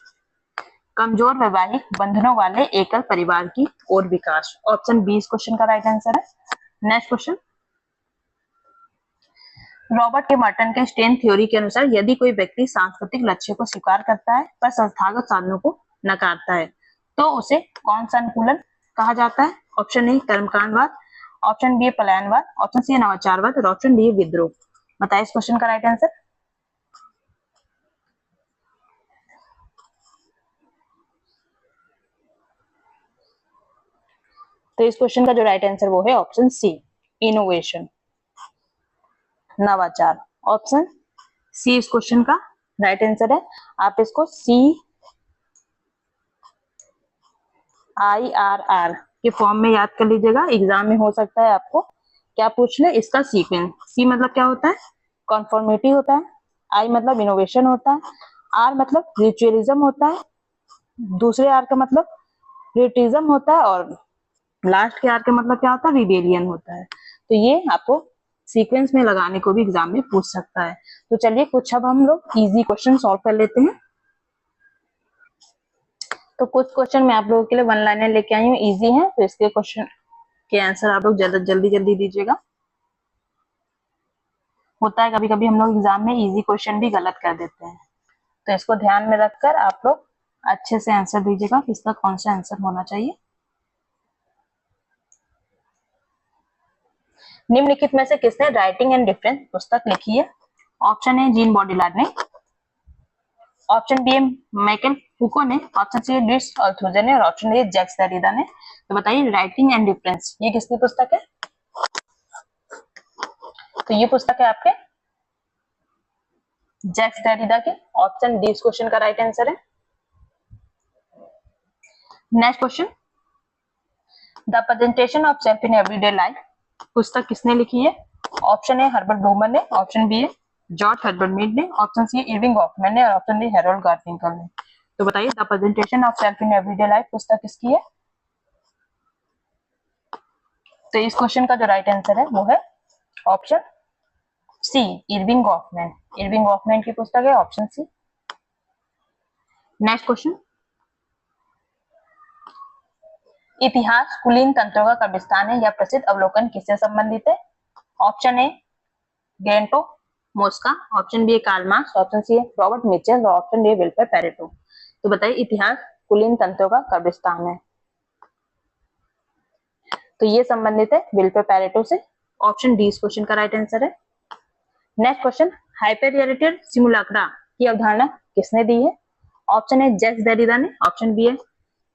कमजोर वैवाहिक बंधनों वाले एकल परिवार की ओर विकास। ऑप्शन बी इस क्वेश्चन का राइट आंसर है। Next question, Robert K Merton के स्टेन थ्योरी के अनुसार यदि कोई व्यक्ति सांस्कृतिक लक्ष्य को स्वीकार करता है पर संस्थागत साधनों को नकारता है तो उसे कौन सा अनुकूलन कहा जाता है? ऑप्शन ए कर्मकांडवाद, ऑप्शन बी पलायनवाद, ऑप्शन सी नवाचारवाद और ऑप्शन डी विद्रोह। बताइए इस क्वेश्चन का राइट आंसर। तो इस क्वेश्चन का जो राइट आंसर वो है ऑप्शन सी, इनोवेशन, नवाचार। ऑप्शन सी इस क्वेश्चन का राइट आंसर है। आप इसको CIRR के फॉर्म में याद कर लीजिएगा, एग्जाम में हो सकता है आपको क्या पूछ ले इसका सीक्वेंस। सी मतलब क्या होता है? कॉन्फॉर्मिटी होता है। आई मतलब इनोवेशन होता है। आर मतलब रिचुअलिज्म होता है। दूसरे आर का मतलब रिटिज्म होता है और लास्ट के आर का मतलब क्या होता है? रिबेलियन होता है। तो ये आपको सीक्वेंस में लगाने को भी एग्जाम में पूछ सकता है। तो चलिए कुछ अब हम लोग इजी क्वेश्चन सॉल्व कर लेते हैं। तो कुछ क्वेश्चन मैं आप लोगों के लिए वन लाइनर लेके आई हूँ, इजी है, तो इसके क्वेश्चन के आंसर आप लोग जल्दी जल्दी दीजिएगा। होता है कभी कभी हम लोग एग्जाम में इजी क्वेश्चन भी गलत कर देते हैं, तो इसको ध्यान में रखकर आप लोग अच्छे से आंसर दीजिएगा कि इसका कौन सा आंसर होना चाहिए। निम्नलिखित में से किसने राइटिंग एंड डिफरेंस पुस्तक लिखी है? ऑप्शन ए जीन बॉडिलार्ड ने, ऑप्शन बी माइकल फूको ने, ऑप्शन सी लुइस अल्थुजर ने और ऑप्शन डी जैक्स डेरिडा ने। तो बताइए राइटिंग एंड डिफरेंस ये किसकी पुस्तक है? तो ये पुस्तक है आपके जैक्स डेरिडा के। ऑप्शन डी इस क्वेश्चन का राइट आंसर है। Next question, the presentation of self in everyday life पुस्तक किसने लिखी है? ऑप्शन ए हर्बर्ट ब्लूमर ने, option B George Herbert Mead ने, ऑप्शन सी इरविंग गॉफमैन ने और ऑप्शन डी हैरोल्ड गार्फिंकल ने। तो बताइए the presentation of self in everyday life पुस्तक किसकी है? तो इस क्वेश्चन का जो राइट आंसर है वो है option C, Erving Goffman. Erving Goffman की पुस्तक है, ऑप्शन सी। नेक्स्ट क्वेश्चन, इतिहास कुलीन तंत्रों का कब्रिस्तान है या प्रसिद्ध अवलोकन किससे संबंधित है? ऑप्शन ए गेंटो Mosca, option B Karl Marx, option C Robert Michels और ऑप्शन डी विल्फ्रेड पेरेटो। तो बताइए इतिहास कुलीन तंत्रों का कब्रिस्तान है, तो ये संबंधित है विल्फ्रेड पेरेटो से। ऑप्शन डी इस क्वेश्चन का राइट आंसर है। नेक्स्ट क्वेश्चन, हाइपर रियलिटी सिमुलाक्रा की अवधारणा किसने दी है? ऑप्शन ए जैक्स डेरिडा ने, ऑप्शन बी है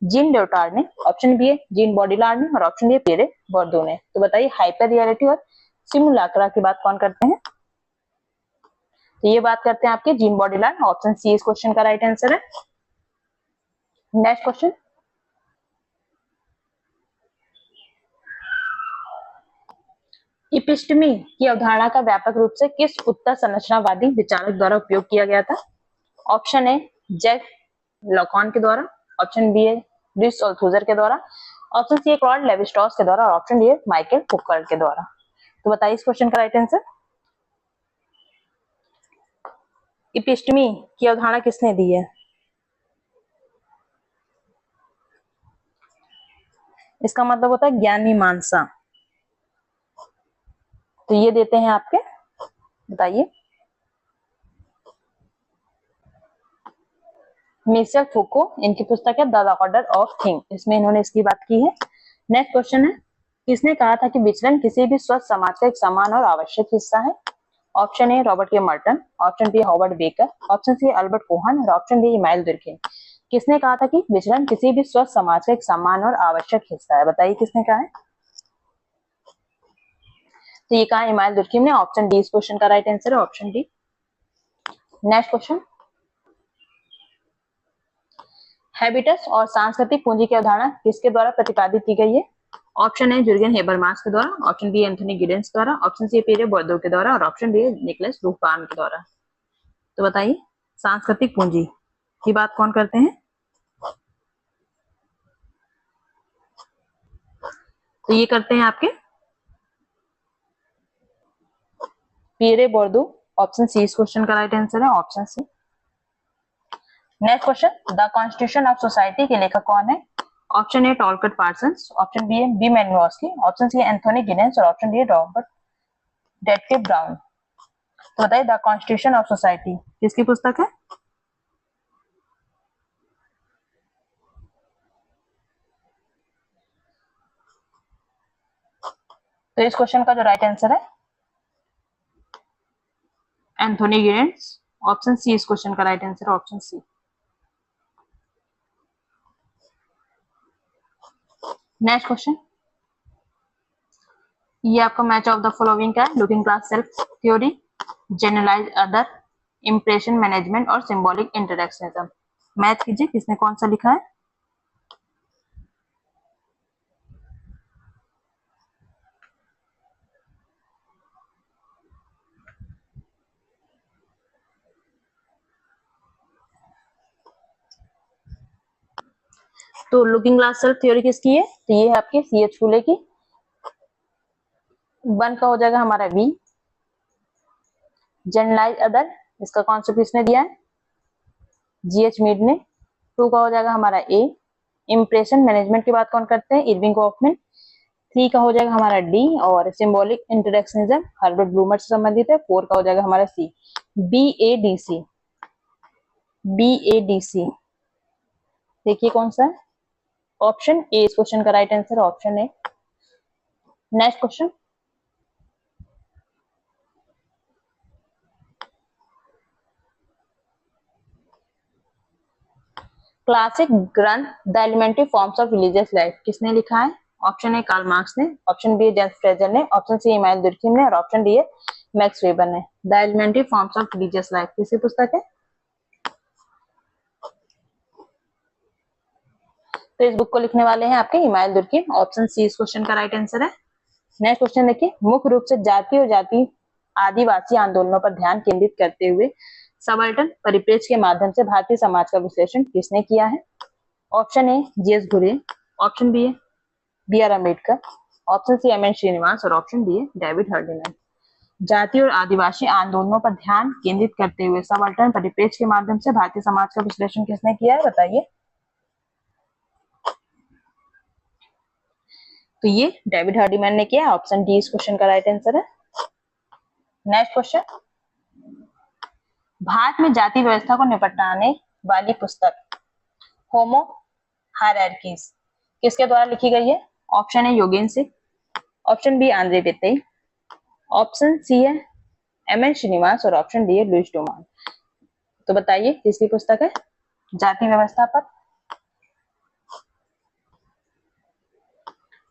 जीन ल्योटार्ड ने, ऑप्शन बी है जीन बॉडिलार्ड ने और ऑप्शन डी पियरे बोर्दो ने। तो बताइए हाइपर रियलिटी और सिमुलाक्रा की बात कौन करते हैं? तो ये बात करते हैं आपके जीन बॉडिलार्ड। ऑप्शन सी इस क्वेश्चन का राइट आंसर है। नेक्स्ट क्वेश्चन, इपिस्टमी की अवधारणा का व्यापक रूप से किस उत्तर संरचनावादी विचारक द्वारा उपयोग किया गया था? ऑप्शन ए जैक लॉकन के द्वारा, ऑप्शन बी है लुइस अल्थुजर के द्वारा, ऑप्शन सी क्लॉड लेवी-स्ट्रॉस के द्वारा और ऑप्शन डी है माइकल फूकर्ट के द्वारा। तो बताइए इस क्वेश्चन का राइट आंसर। इपिस्टमी की अवधारणा किसने दी है? इसका मतलब होता है ज्ञान मीमांसा। तो ये देते हैं आपके, बताइए मिशेल फूको, इनकी पुस्तक है द ऑर्डर ऑफ थिंग, इसमें इन्होंने इसकी बात की है। नेक्स्ट क्वेश्चन है, किसने कहा था कि विचलन किसी भी स्वस्थ समाज का एक समान और आवश्यक हिस्सा है? Option A Robert K Merton, option B Howard Becker, option C Albert Cohen और ऑप्शन डी इमाइल दुर्कheim। किसने कहा था कि विचलन किसी भी स्वस्थ समाज का एक समान और आवश्यक हिस्सा है? बताइए किसने कहा है? तो ये कहा इमाइल दुर्कheim ने। ऑप्शन डी इस क्वेश्चन का राइट आंसर है, option D. Next question, habits और सांस्कृतिक पूंजी की अवधारणा किसके द्वारा प्रतिपादित की गई है? ऑप्शन ए जुर्गेन हेबरमास के द्वारा, ऑप्शन बी एंथनी गिडेंस द्वारा, ऑप्शन सी पियरे बोर्दो के द्वारा और ऑप्शन डी निकोलस रूफबार्न के द्वारा। तो बताइए सांस्कृतिक पूंजी की बात कौन करते हैं? तो ये करते हैं आपके पियरे बोर्दो। ऑप्शन सी इस क्वेश्चन का राइट आंसर है, option C. Next question, the constitution of society के लेखक कौन है? Option A Talcott Parsons, option B है B Malinowski, option C Anthony Giddens और ऑप्शन डी है रॉबर्ट डेटके ब्राउन। तो बताइए द कॉन्स्टिट्यूशन ऑफ सोसाइटी किसकी पुस्तक है? तो इस क्वेश्चन का जो राइट आंसर है एंथोनी गिनेस, ऑप्शन सी इस क्वेश्चन का राइट आंसर है, ऑप्शन सी। नेक्स्ट क्वेश्चन, ये आपका मैच ऑफ द फॉलोइंग का है, looking glass self theory, generalize other, impression management और सिंबॉलिक इंटरेक्शनिज्म। मैच कीजिए किसने कौन सा लिखा है? तो लुकिंग ग्लास सेल्फ थ्योरी किसकी है? तो ये है आपके C.H. फुले की। 1 का हो जाएगा हमारा बी। जनरलाइज अदर, इसका कॉन्सेप्ट किसने दिया है? G.H. मीड ने। 2 का हो जाएगा हमारा ए। इंप्रेशन मैनेजमेंट की बात कौन करते हैं? Irving Goffman. 3 का हो जाएगा हमारा डी और सिंबॉलिक इंटरेक्शनिज्म हर्बर्ट ब्लूमर से संबंधित है। 4 का हो जाएगा हमारा सी, BADC। BADC देखिए कौन सा है? ऑप्शन ए इस क्वेश्चन का right answer, option A. Next question, classic ग्रंथ the elementary forms of religious life किसने लिखा है? ऑप्शन ए कार्ल मार्क्स ने, ऑप्शन बी जेम्स फ्रेजर ने, ऑप्शन सी इमानुएल दुर्खिम ने और ऑप्शन डी है मैक्स वेबर ने। The elementary forms of religious life किसकी पुस्तक है? तो इस बुक को लिखने वाले हैं आपके इमानुएल दुर्खिम, ऑप्शन सी इस क्वेश्चन का राइट आंसर है। नेक्स्ट क्वेश्चन देखिए, मुख्य रूप से जाति और जाति आदिवासी आंदोलनों पर ध्यान केंद्रित करते हुए सबल्टन परिप्रेक्ष्य के माध्यम से भारतीय समाज का विश्लेषण किसने किया है? Option A GS Ghurye, option B है BR Ambedkar, option C MN Srinivas और ऑप्शन डी है डेविड हर्डिनल। जाति और आदिवासी आंदोलनों पर ध्यान केंद्रित करते हुए सबल्टन परिप्रेक्ष्य के माध्यम से भारतीय समाज का विश्लेषण किसने किया है? बताइए। तो ये डेविड हर्डिमैन ने किया, ऑप्शन डी इस क्वेश्चन का राइट आंसर है। नेक्स्ट क्वेश्चन, भारत में जाति व्यवस्था को निपटाने वाली पुस्तक होमो हायरार्कीज किसके द्वारा लिखी गई है? Option A Yogen Singh, option B Andre Beteille, option C है MN श्रीनिवास और ऑप्शन डी है लुइस डोमान। तो बताइए किसकी पुस्तक है जाति व्यवस्था पर?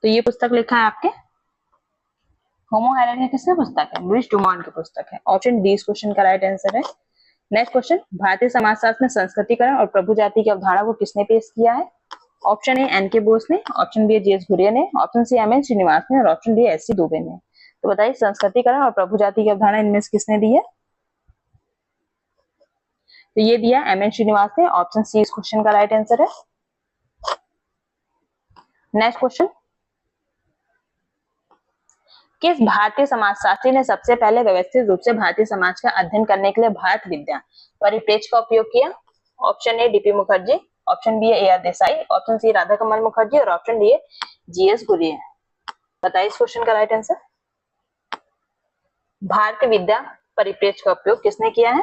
तो ये पुस्तक लिखा है आपके होमो हायरार्की किसकी पुस्तक है? लुइस डुमान की पुस्तक है, ऑप्शन डी इस क्वेश्चन का राइट आंसर है। नेक्स्ट क्वेश्चन, भारतीय समाजशास्त्र में संस्कृतिकरण और प्रभु जाति की अवधारणा को किसने पेश किया है? ऑप्शन ए NK बोस ने, ऑप्शन बी GS घुरे ने, ऑप्शन सी MN श्रीनिवास ने और ऑप्शन डी SC दुबे ने। तो बताइए संस्कृतिकरण और प्रभु जाति की अवधारणा इनमें से किसने दी है? तो ये दिया MN श्रीनिवास ने, ऑप्शन सी इस क्वेश्चन का राइट आंसर है। नेक्स्ट क्वेश्चन, किस भारतीय समाजशास्त्री ने सबसे पहले व्यवस्थित रूप से भारतीय समाज का अध्ययन करने के लिए भारत विद्या परिप्रेक्ष्य का उपयोग किया? Option A DP Mukherjee, option B है AR Desai, option C Radha Kamal Mukherjee और ऑप्शन डी है GS घुरे। बताइए इस क्वेश्चन का राइट आंसर। भारतीय विद्या परिप्रेक्ष्य का उपयोग किसने किया है?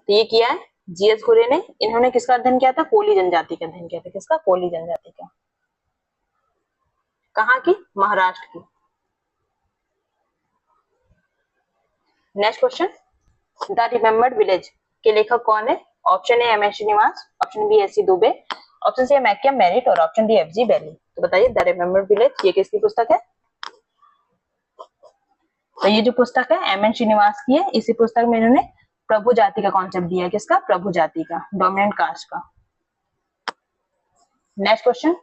तो ये किया है GS घुरे ने। इन्होंने किसका अध्ययन किया था? कोली जनजाति का अध्ययन किया था। किसका? कोली जनजाति का। कहाँ की? महाराष्ट्र की। Next question, the remembered village के लेखक कौन है? Option A MN Srinivas, option B SC Dube, option C McKim Marriott और ऑप्शन डी FG बैली। तो बताइए द रिमेम्बर्ड विलेज ये किसकी पुस्तक है? तो ये जो पुस्तक है MN श्रीनिवास की है। इसी पुस्तक में इन्होंने प्रभु जाति का कॉन्सेप्ट दिया है। किसका? प्रभु जाति का, डोमिनेंट कास्ट का। नेक्स्ट क्वेश्चन,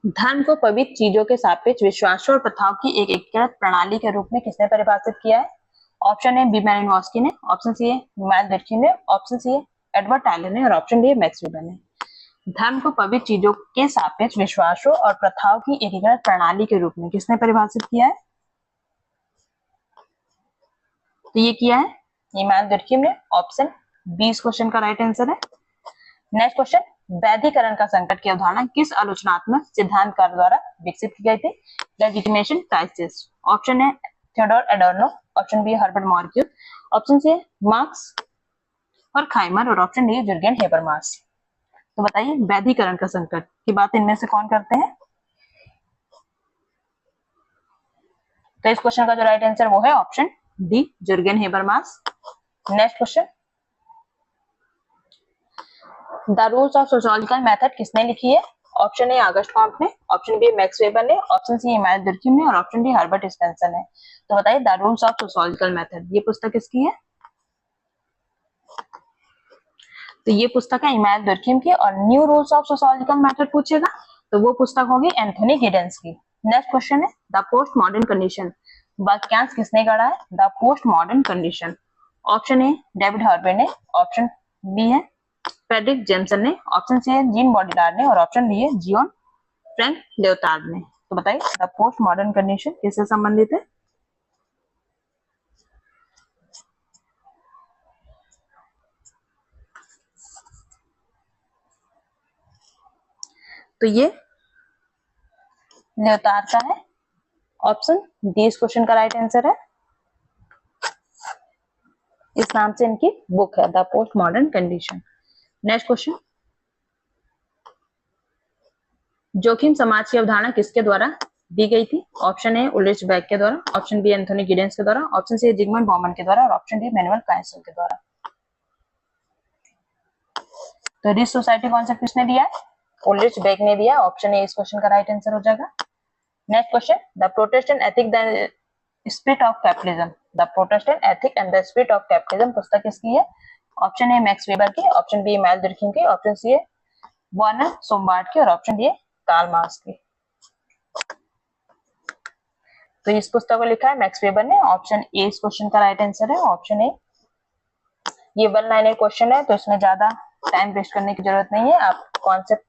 धर्म को पवित्र चीजों के सापेक्ष विश्वासों और प्रथाओं की एक एकीकृत प्रणाली के रूप में किसने परिभाषित किया है? ऑप्शन ए बी मैलिनोव्स्की ने, ऑप्शन सी है इमानुएल दुर्खिम ने, ऑप्शन सी है एडवर्ड टायलर ने और ऑप्शन डी है मैक्स वेबर ने। धर्म को पवित्र चीजों के सापेक्ष विश्वासों और प्रथाओं की एकीकृत प्रणाली के रूप में किसने परिभाषित किया है? तो ये किया है इमानुएल दुर्खिम ने। ऑप्शन बी इस क्वेश्चन का राइट आंसर है। नेक्स्ट क्वेश्चन, वैधीकरण का संकट की अवधारणा किस आलोचनात्मक सिद्धांतकार द्वारा विकसित की गई थी? Legitimation crisis. ऑप्शन है Theodor Adorno, option B Herbert Marcuse, option C Max Horkheimer और ऑप्शन डी जुर्गेन हेबरमास। तो बताइए वैधीकरण का संकट की बात इनमें से कौन करते हैं? तो इस क्वेश्चन का जो राइट आंसर वो है option D Jurgen Habermas. Next question, the rules of sociological method किसने लिखी है? ऑप्शन ए ऑगस्ट कॉम्ट ने, ऑप्शन बी मैक्स वेबर ने, ऑप्शन सी इमानुएल दुर्खिम ने और ऑप्शन डी हर्बर्ट स्पेंसर ने। तो बताइए the rules of sociological method ये पुस्तक किसकी है? तो ये पुस्तक है इमानुएल दुर्खिम की। और new rules of sociological method पूछेगा तो वो पुस्तक होगी एंथोनी गिडेंस की। नेक्स्ट क्वेश्चन है द पोस्ट मॉडर्न कंडीशन वाक्यांश किसने गढ़ा है? The post modern condition. Option A David Harvey ने, ऑप्शन बी है फ्रेडरिक जेम्सन ने, ऑप्शन सी है जीन बॉडिलार ने और ऑप्शन डी है जियोन फ्रैंक लेओतार्ड ने। तो बताइए द पोस्ट मॉडर्न कंडीशन किससे संबंधित है? तो ये लेओतार्ड का है। ऑप्शन डी इस क्वेश्चन का राइट आंसर है। इस नाम से इनकी बुक है the post modern condition. Next question, जोखिम समाज की अवधारणा किसके द्वारा दी गई थी? ऑप्शन ए उल्रिच बेक के द्वारा, ऑप्शन बी एंथोनी गिडेंस के द्वारा, ऑप्शन सी जिगमंड बॉमन के द्वारा और ऑप्शन डी मैनुअल काइसल के द्वारा। तो रिच सोसाइटी कॉन्सेप्ट किसने दिया है? उल्रिच बेक ने दिया। ऑप्शन ए इस क्वेश्चन का राइट आंसर हो जाएगा। Next question, the Protestant ethic the spirit of capitalism. The Protestant ethic and the spirit of capitalism पुस्तक किसकी है? ऑप्शन ए मैक्स वेबर की, ऑप्शन बी इमानुएल दुर्खिम की, ऑप्शन सी है वर्नर सोमबार्ड की और ऑप्शन डी है कार्ल मार्क्स की। तो इस पुस्तक को लिखा है मैक्स वेबर ने। ऑप्शन ए इस क्वेश्चन का राइट आंसर है। ऑप्शन ए ये 1 लाइनर क्वेश्चन है तो इसमें ज्यादा टाइम वेस्ट करने की जरूरत नहीं है। आप कॉन्सेप्ट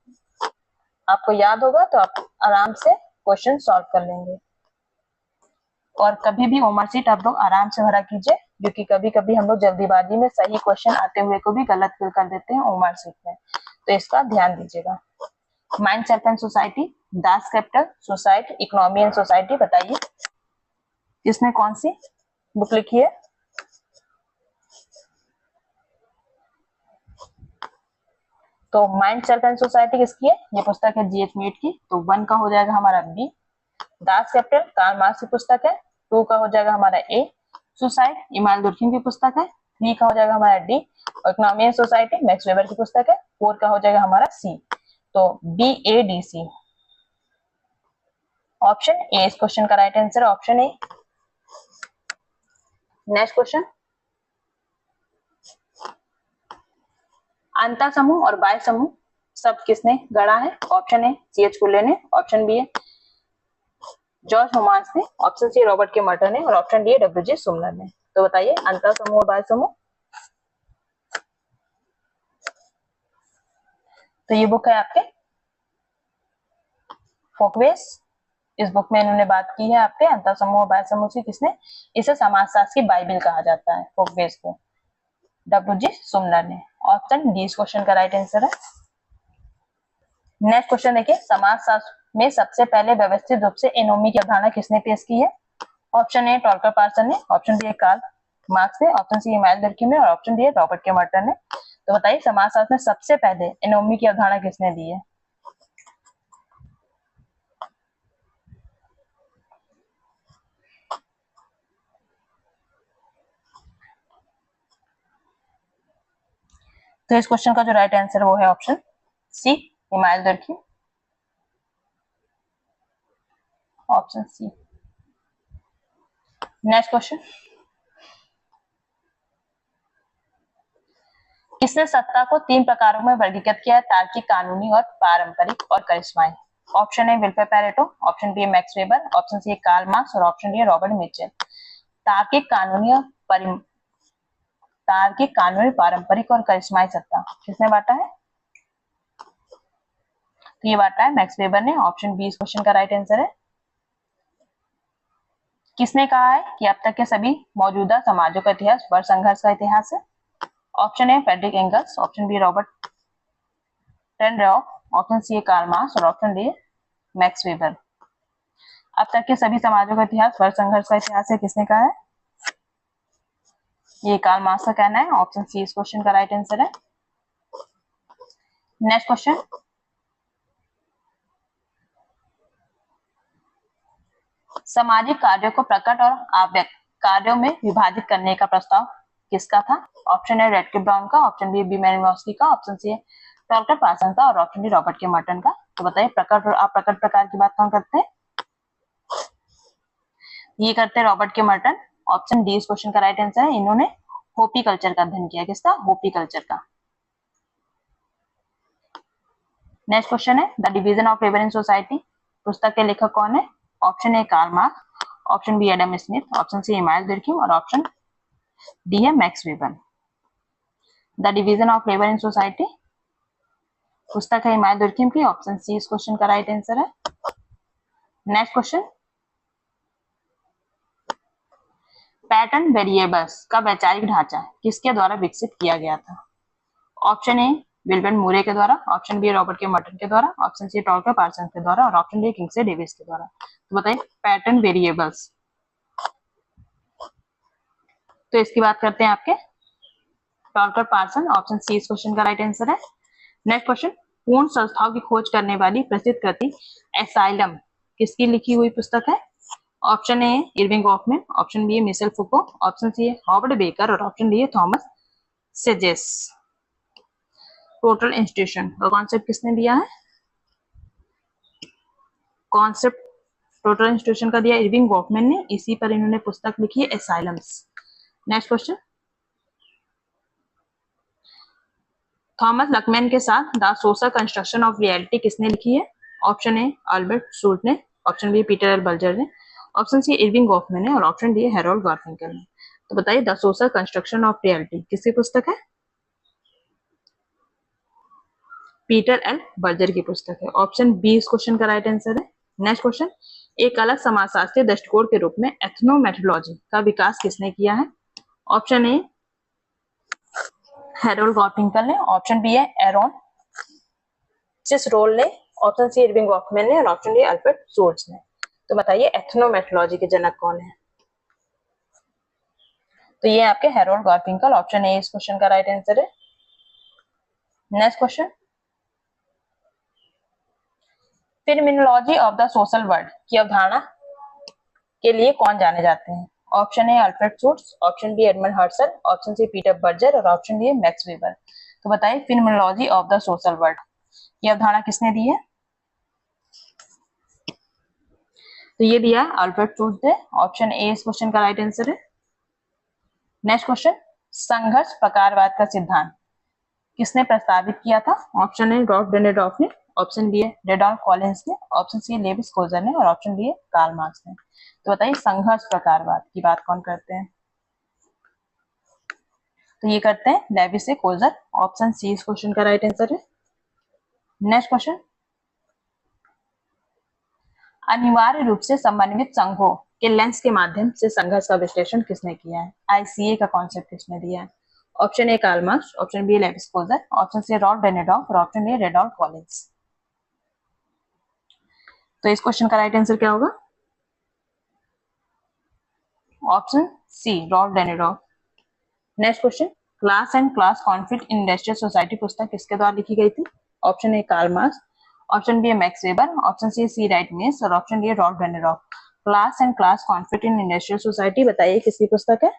आपको याद होगा तो आप आराम से क्वेश्चन सॉल्व कर लेंगे। और कभी भी होमवर्क शीट आप लोग आराम से भरा कीजिए क्योंकि कभी कभी हम लोग जल्दीबाजी में सही क्वेश्चन आते हुए को भी गलत फिल कर देते हैं होमवर्क शीट में, तो इसका ध्यान दीजिएगा। Mind self and society, Das Kapital, society, economy and society, बताइए किसने कौन सी बुक लिखी है? तो माइंड सेल्फ एंड सोसाइटी किसकी है? ये पुस्तक है जीएच मीट की। तो 1 का हो जाएगा हमारा B. Das Kapital Karl Marx की पुस्तक है। 2 का हो जाएगा हमारा ए। सुसाइड इमानुएल दुर्खिम की पुस्तक है। 3 का हो जाएगा हमारा डी। और economy and society max weber की पुस्तक है। 4 का हो जाएगा हमारा सी। तो B A D C. Option A इस क्वेश्चन का राइट आंसर है, ऑप्शन ए। नेक्स्ट क्वेश्चन, अंतर समूह और बाह्य समूह सब किसने गढ़ा है? ऑप्शन ए सीएच कुले ने, ऑप्शन बी है जॉर्ज होमास ने, ऑप्शन सी रॉबर्ट के मर्टर ने और ऑप्शन डी डब्ल्यूजे सुमनर ने। तो बताइए अंतर समूह और बाह्य समूह। तो ये बुक है आपके फोकवेस। इस बुक में इन्होंने बात की है आपके अंतर समूह और बाह्य समूह की। किसने? इसे समाजशास्त्र की बाइबिल कहा जाता है फोकवेस को, डब्ल्यूजी सुमनर ने। ऑप्शन डी इस क्वेश्चन का राइट आंसर है। नेक्स्ट क्वेश्चन देखिए, समाजशास्त्र में सबसे पहले व्यवस्थित रूप से एनोमी की अवधारणा किसने पेश की है? ऑप्शन ए टॉल्कर पार्सन ने, ऑप्शन बी कार्ल मार्क्स ने, ऑप्शन सी इमानुएल दुर्खिम ने और ऑप्शन डी रॉबर्ट के मर्टर ने। तो बताइए समाजशास्त्र में सबसे पहले एनोमी की अवधारणा किसने दी है? तो इस क्वेश्चन का जो राइट आंसर वो है option C Emmanuel Durkheim, option C. Next question, किसने सत्ता को 3 प्रकारों में वर्गीकृत किया है? तार्किक, कानूनी और पारंपरिक और करिश्माई। Option A Vilfredo Pareto, option B Max Weber, option C Karl Marx और ऑप्शन डी रॉबर्ट मिचेल। तार्किक, कानूनी और तार्किक, कानूनी, पारंपरिक और करिश्माई सत्ता किसने बांटा है? तो ये बांटा है मैक्स वेबर ने। ऑप्शन बी इस क्वेश्चन का राइट आंसर है। किसने कहा है कि अब तक के सभी मौजूदा समाजों का इतिहास वर्ग संघर्ष का इतिहास है? Option A Friedrich Engels, option B Robert Dahrendorf, option C Karl Marx और ऑप्शन डी मैक्स वेबर। अब तक के सभी समाजों का इतिहास वर्ग संघर्ष का इतिहास है, किसने कहा है? ये कार्ल मार्क्स का कहना है। ऑप्शन सी इस क्वेश्चन का राइट आंसर है। नेक्स्ट क्वेश्चन, सामाजिक कार्यों को प्रकट और अव्यक्त कार्यों में विभाजित करने का प्रस्ताव किसका था? ऑप्शन ए रेडक्लिफ ब्राउन का, ऑप्शन बी मैलिनोव्स्की का, ऑप्शन सी टॉल्कर पार्सन का और option D Robert K Merton का। तो बताइए प्रकट और अप्रकट प्रकार की बात कौन करते हैं? ये करते हैं Robert K Merton. Option D इस क्वेश्चन का राइट आंसर है। इन्होंने होपी कल्चर का अध्ययन किया। किसका? होपी कल्चर का। नेक्स्ट क्वेश्चन है the division of labour in society पुस्तक के लेखक कौन है? Option A Karl Marx, option B Adam Smith, option C Emmanuel Durkheim और ऑप्शन डी है Max Weber. The division of labour in society पुस्तक है इमानुएल दुर्खिम की। ऑप्शन सी इस क्वेश्चन का राइट आंसर है। नेक्स्ट क्वेश्चन, पैटर्न वेरिएबल्स का वैचारिक ढांचा किसके द्वारा विकसित किया गया था? ऑप्शन ए विल्बर्ट मूरे के द्वारा, option B Robert K Merton के द्वारा, ऑप्शन सी टॉल्कर पार्सन के द्वारा और ऑप्शन डी किंगस्ले डेविस के द्वारा। तो बताइए पैटर्न वेरिएबल्स। तो इसकी बात करते हैं आपके टॉल्कर पार्सन। ऑप्शन सी इस क्वेश्चन का राइट आंसर है। नेक्स्ट क्वेश्चन, पूर्ण संस्थाओं की खोज करने वाली प्रसिद्ध कृति एसाइलम किसकी लिखी हुई पुस्तक है? Option A Erving Goffman, option B Michel Foucault, option C Howard Becker और option D Thomas Szasz. Total institution का कॉन्सेप्ट किसने दिया है? कॉन्सेप्ट टोटल इंस्टीट्यूशन का दिया इरविंग गॉफमैन ने। इसी पर इन्होंने पुस्तक लिखी है Asylums. Next question, Thomas Luckmann के साथ the social construction of reality किसने लिखी है? ऑप्शन ए अल्बर्ट शूट ने, option B Peter L Berger ने, ऑप्शन सी इरविंग गॉफमैन ने और ऑप्शन डी हैरोल्ड गारफिंकल ने। तो बताइए the social construction of reality किसकी पुस्तक है? पीटर एल बर्जर की पुस्तक है। ऑप्शन बी इस क्वेश्चन का राइट आंसर है। नेक्स्ट क्वेश्चन, एक अलग समाजशास्त्रीय दृष्टिकोण के रूप में एथनोमेथोलॉजी का विकास किसने किया है? ऑप्शन ए हैरोल्ड गारफिंकल ने, ऑप्शन बी है एरोन चिसरोल ने, ऑप्शन सी इरविंग गॉफमैन ने और ऑप्शन डी अल्फ्रेड शोर्ट्ज ने। तो बताइए एथनोमेथोलॉजी के जनक कौन है? तो ये आपके हैरोल्ड गारफिंकल। ऑप्शन ए इस क्वेश्चन का राइट आंसर है। Next question, phenomenology of the social world की अवधारणा के लिए कौन जाने जाते हैं? Option A Alfred Schutz, option B Edmund Husserl, option C Peter Berger और ऑप्शन डी मैक्स वेबर। तो बताइए phenomenology of the social world की अवधारणा किसने दी है? तो ये दिया है अल्फ्रेड शोर्ट्ज ने। ऑप्शन ए इस क्वेश्चन का राइट आंसर है। नेक्स्ट क्वेश्चन, संघर्ष प्रकारवाद का सिद्धांत किसने प्रस्तावित किया था? ऑप्शन ए रॉल्फ डेनेडॉफ ने, ऑप्शन बी है रेडॉल्फ कॉलिंस ने, ऑप्शन सी लेविस कोजर ने और ऑप्शन डी है कार्ल मार्क्स ने। तो बताइए संघर्ष प्रकारवाद की बात कौन करते हैं? तो ये करते हैं लेविस से कोजर। ऑप्शन सी इस क्वेश्चन का राइट आंसर है। नेक्स्ट क्वेश्चन, अनिवार्य रूप से समन्वित संघों के लेंस के माध्यम से संघर्ष का विश्लेषण किसने किया है? आईसीए का कॉन्सेप्ट किसने दिया है? Option A Karl Marx, option B Lewis Coser, option C Ralf Dahrendorf और ऑप्शन डी रेडॉल्फ कॉलिंस। तो इस क्वेश्चन का राइट आंसर क्या होगा? Option C Ralf Dahrendorf. Next question, class and class conflict in industrial society पुस्तक किसके द्वारा लिखी गई थी? Option A Karl Marx, option B Max Weber, option C C Wright Mills और option D Ralf Dahrendorf. Class and class conflict in industrial society बताइए किसकी पुस्तक है?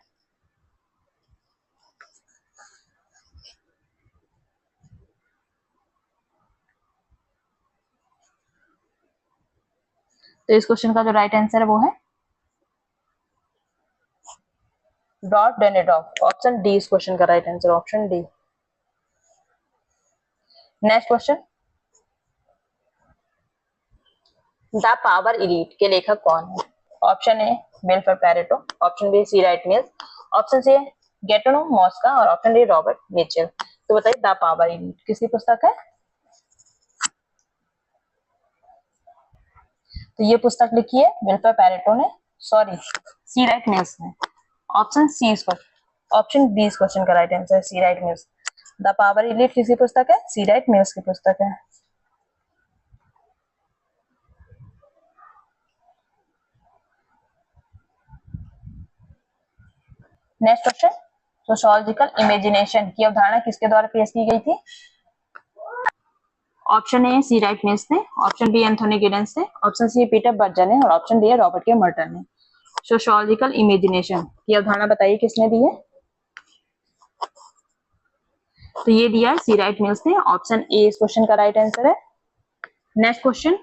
तो इस क्वेश्चन का जो राइट आंसर है वो है रॉल्फ डेनेडॉफ। ऑप्शन डी इस क्वेश्चन का right answer, option D. Next question, the power elite के लेखक कौन है? Option A Vilfredo Pareto, option B C Wright Mills, option C Gaetano Mosca और ऑप्शन डी रॉबर्ट मिचेल। तो बताइए the power elite किसकी पुस्तक है? तो ये पुस्तक लिखी है विल्पर पैरेटो ने, सॉरी सी राइट मिल्स ने। ऑप्शन सी इसको, ऑप्शन बी इस क्वेश्चन का राइट आंसर है, C Wright Mills. The power elite किसी पुस्तक है? सी राइट मिल्स की पुस्तक है। नेक्स्ट क्वेश्चन, सोशियोलॉजिकल इमेजिनेशन की अवधारणा किसके द्वारा पेश की गई थी? Option A C Wright Mills ने, ऑप्शन बी एंथोनी गिडेंस ने, ऑप्शन सी पीटर बर्जर ने और ऑप्शन डी है रॉबर्ट के मर्टन ने। सोशियोलॉजिकल इमेजिनेशन की अवधारणा बताइए किसने दी है? तो ये दिया है सी राइट मिल्स ने, ऑप्शन ए इस क्वेश्चन का राइट आंसर है। Next question,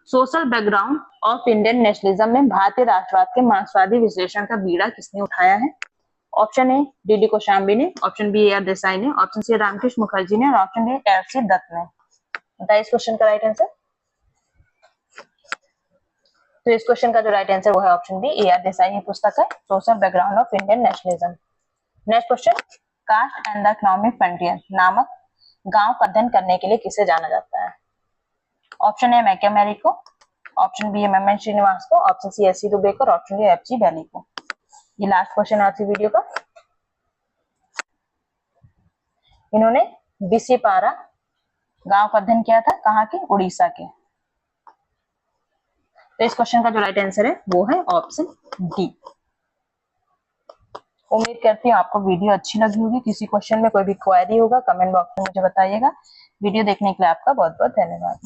social background of Indian nationalism में भारतीय राष्ट्रवाद के मार्क्सवादी विश्लेषण का बीड़ा किसने उठाया है? ऑप्शन ए डी कोशाम्बी ने, ऑप्शन बी आर देसाई ने, ऑप्शन सी रामकृष्ण मुखर्जी ने और ऑप्शन डी एफ.सी. दत्त ने। बताइए इस क्वेश्चन का राइट आंसर। तो इस क्वेश्चन का जो राइट आंसर वो है option B A R Desai. ये पुस्तक है social background of Indian nationalism. Next question, caste and the economic frontier नामक गांव का अध्ययन करने के लिए किसे जाना जाता है? ऑप्शन ए मैकियावेली को, option B M N Srinivas को, option C S C Dube को और option D F G Bailey को। ये लास्ट क्वेश्चन है आज की वीडियो का। इन्होंने बिसीपारा गांव का अध्ययन किया था, कहाँ के? उड़ीसा के। तो इस क्वेश्चन का जो राइट आंसर है वो है ऑप्शन डी। उम्मीद करती हूँ आपको वीडियो अच्छी लगी होगी। किसी क्वेश्चन में कोई भी क्वेरी होगा कमेंट बॉक्स में मुझे बताइएगा। वीडियो देखने के लिए आपका बहुत बहुत धन्यवाद।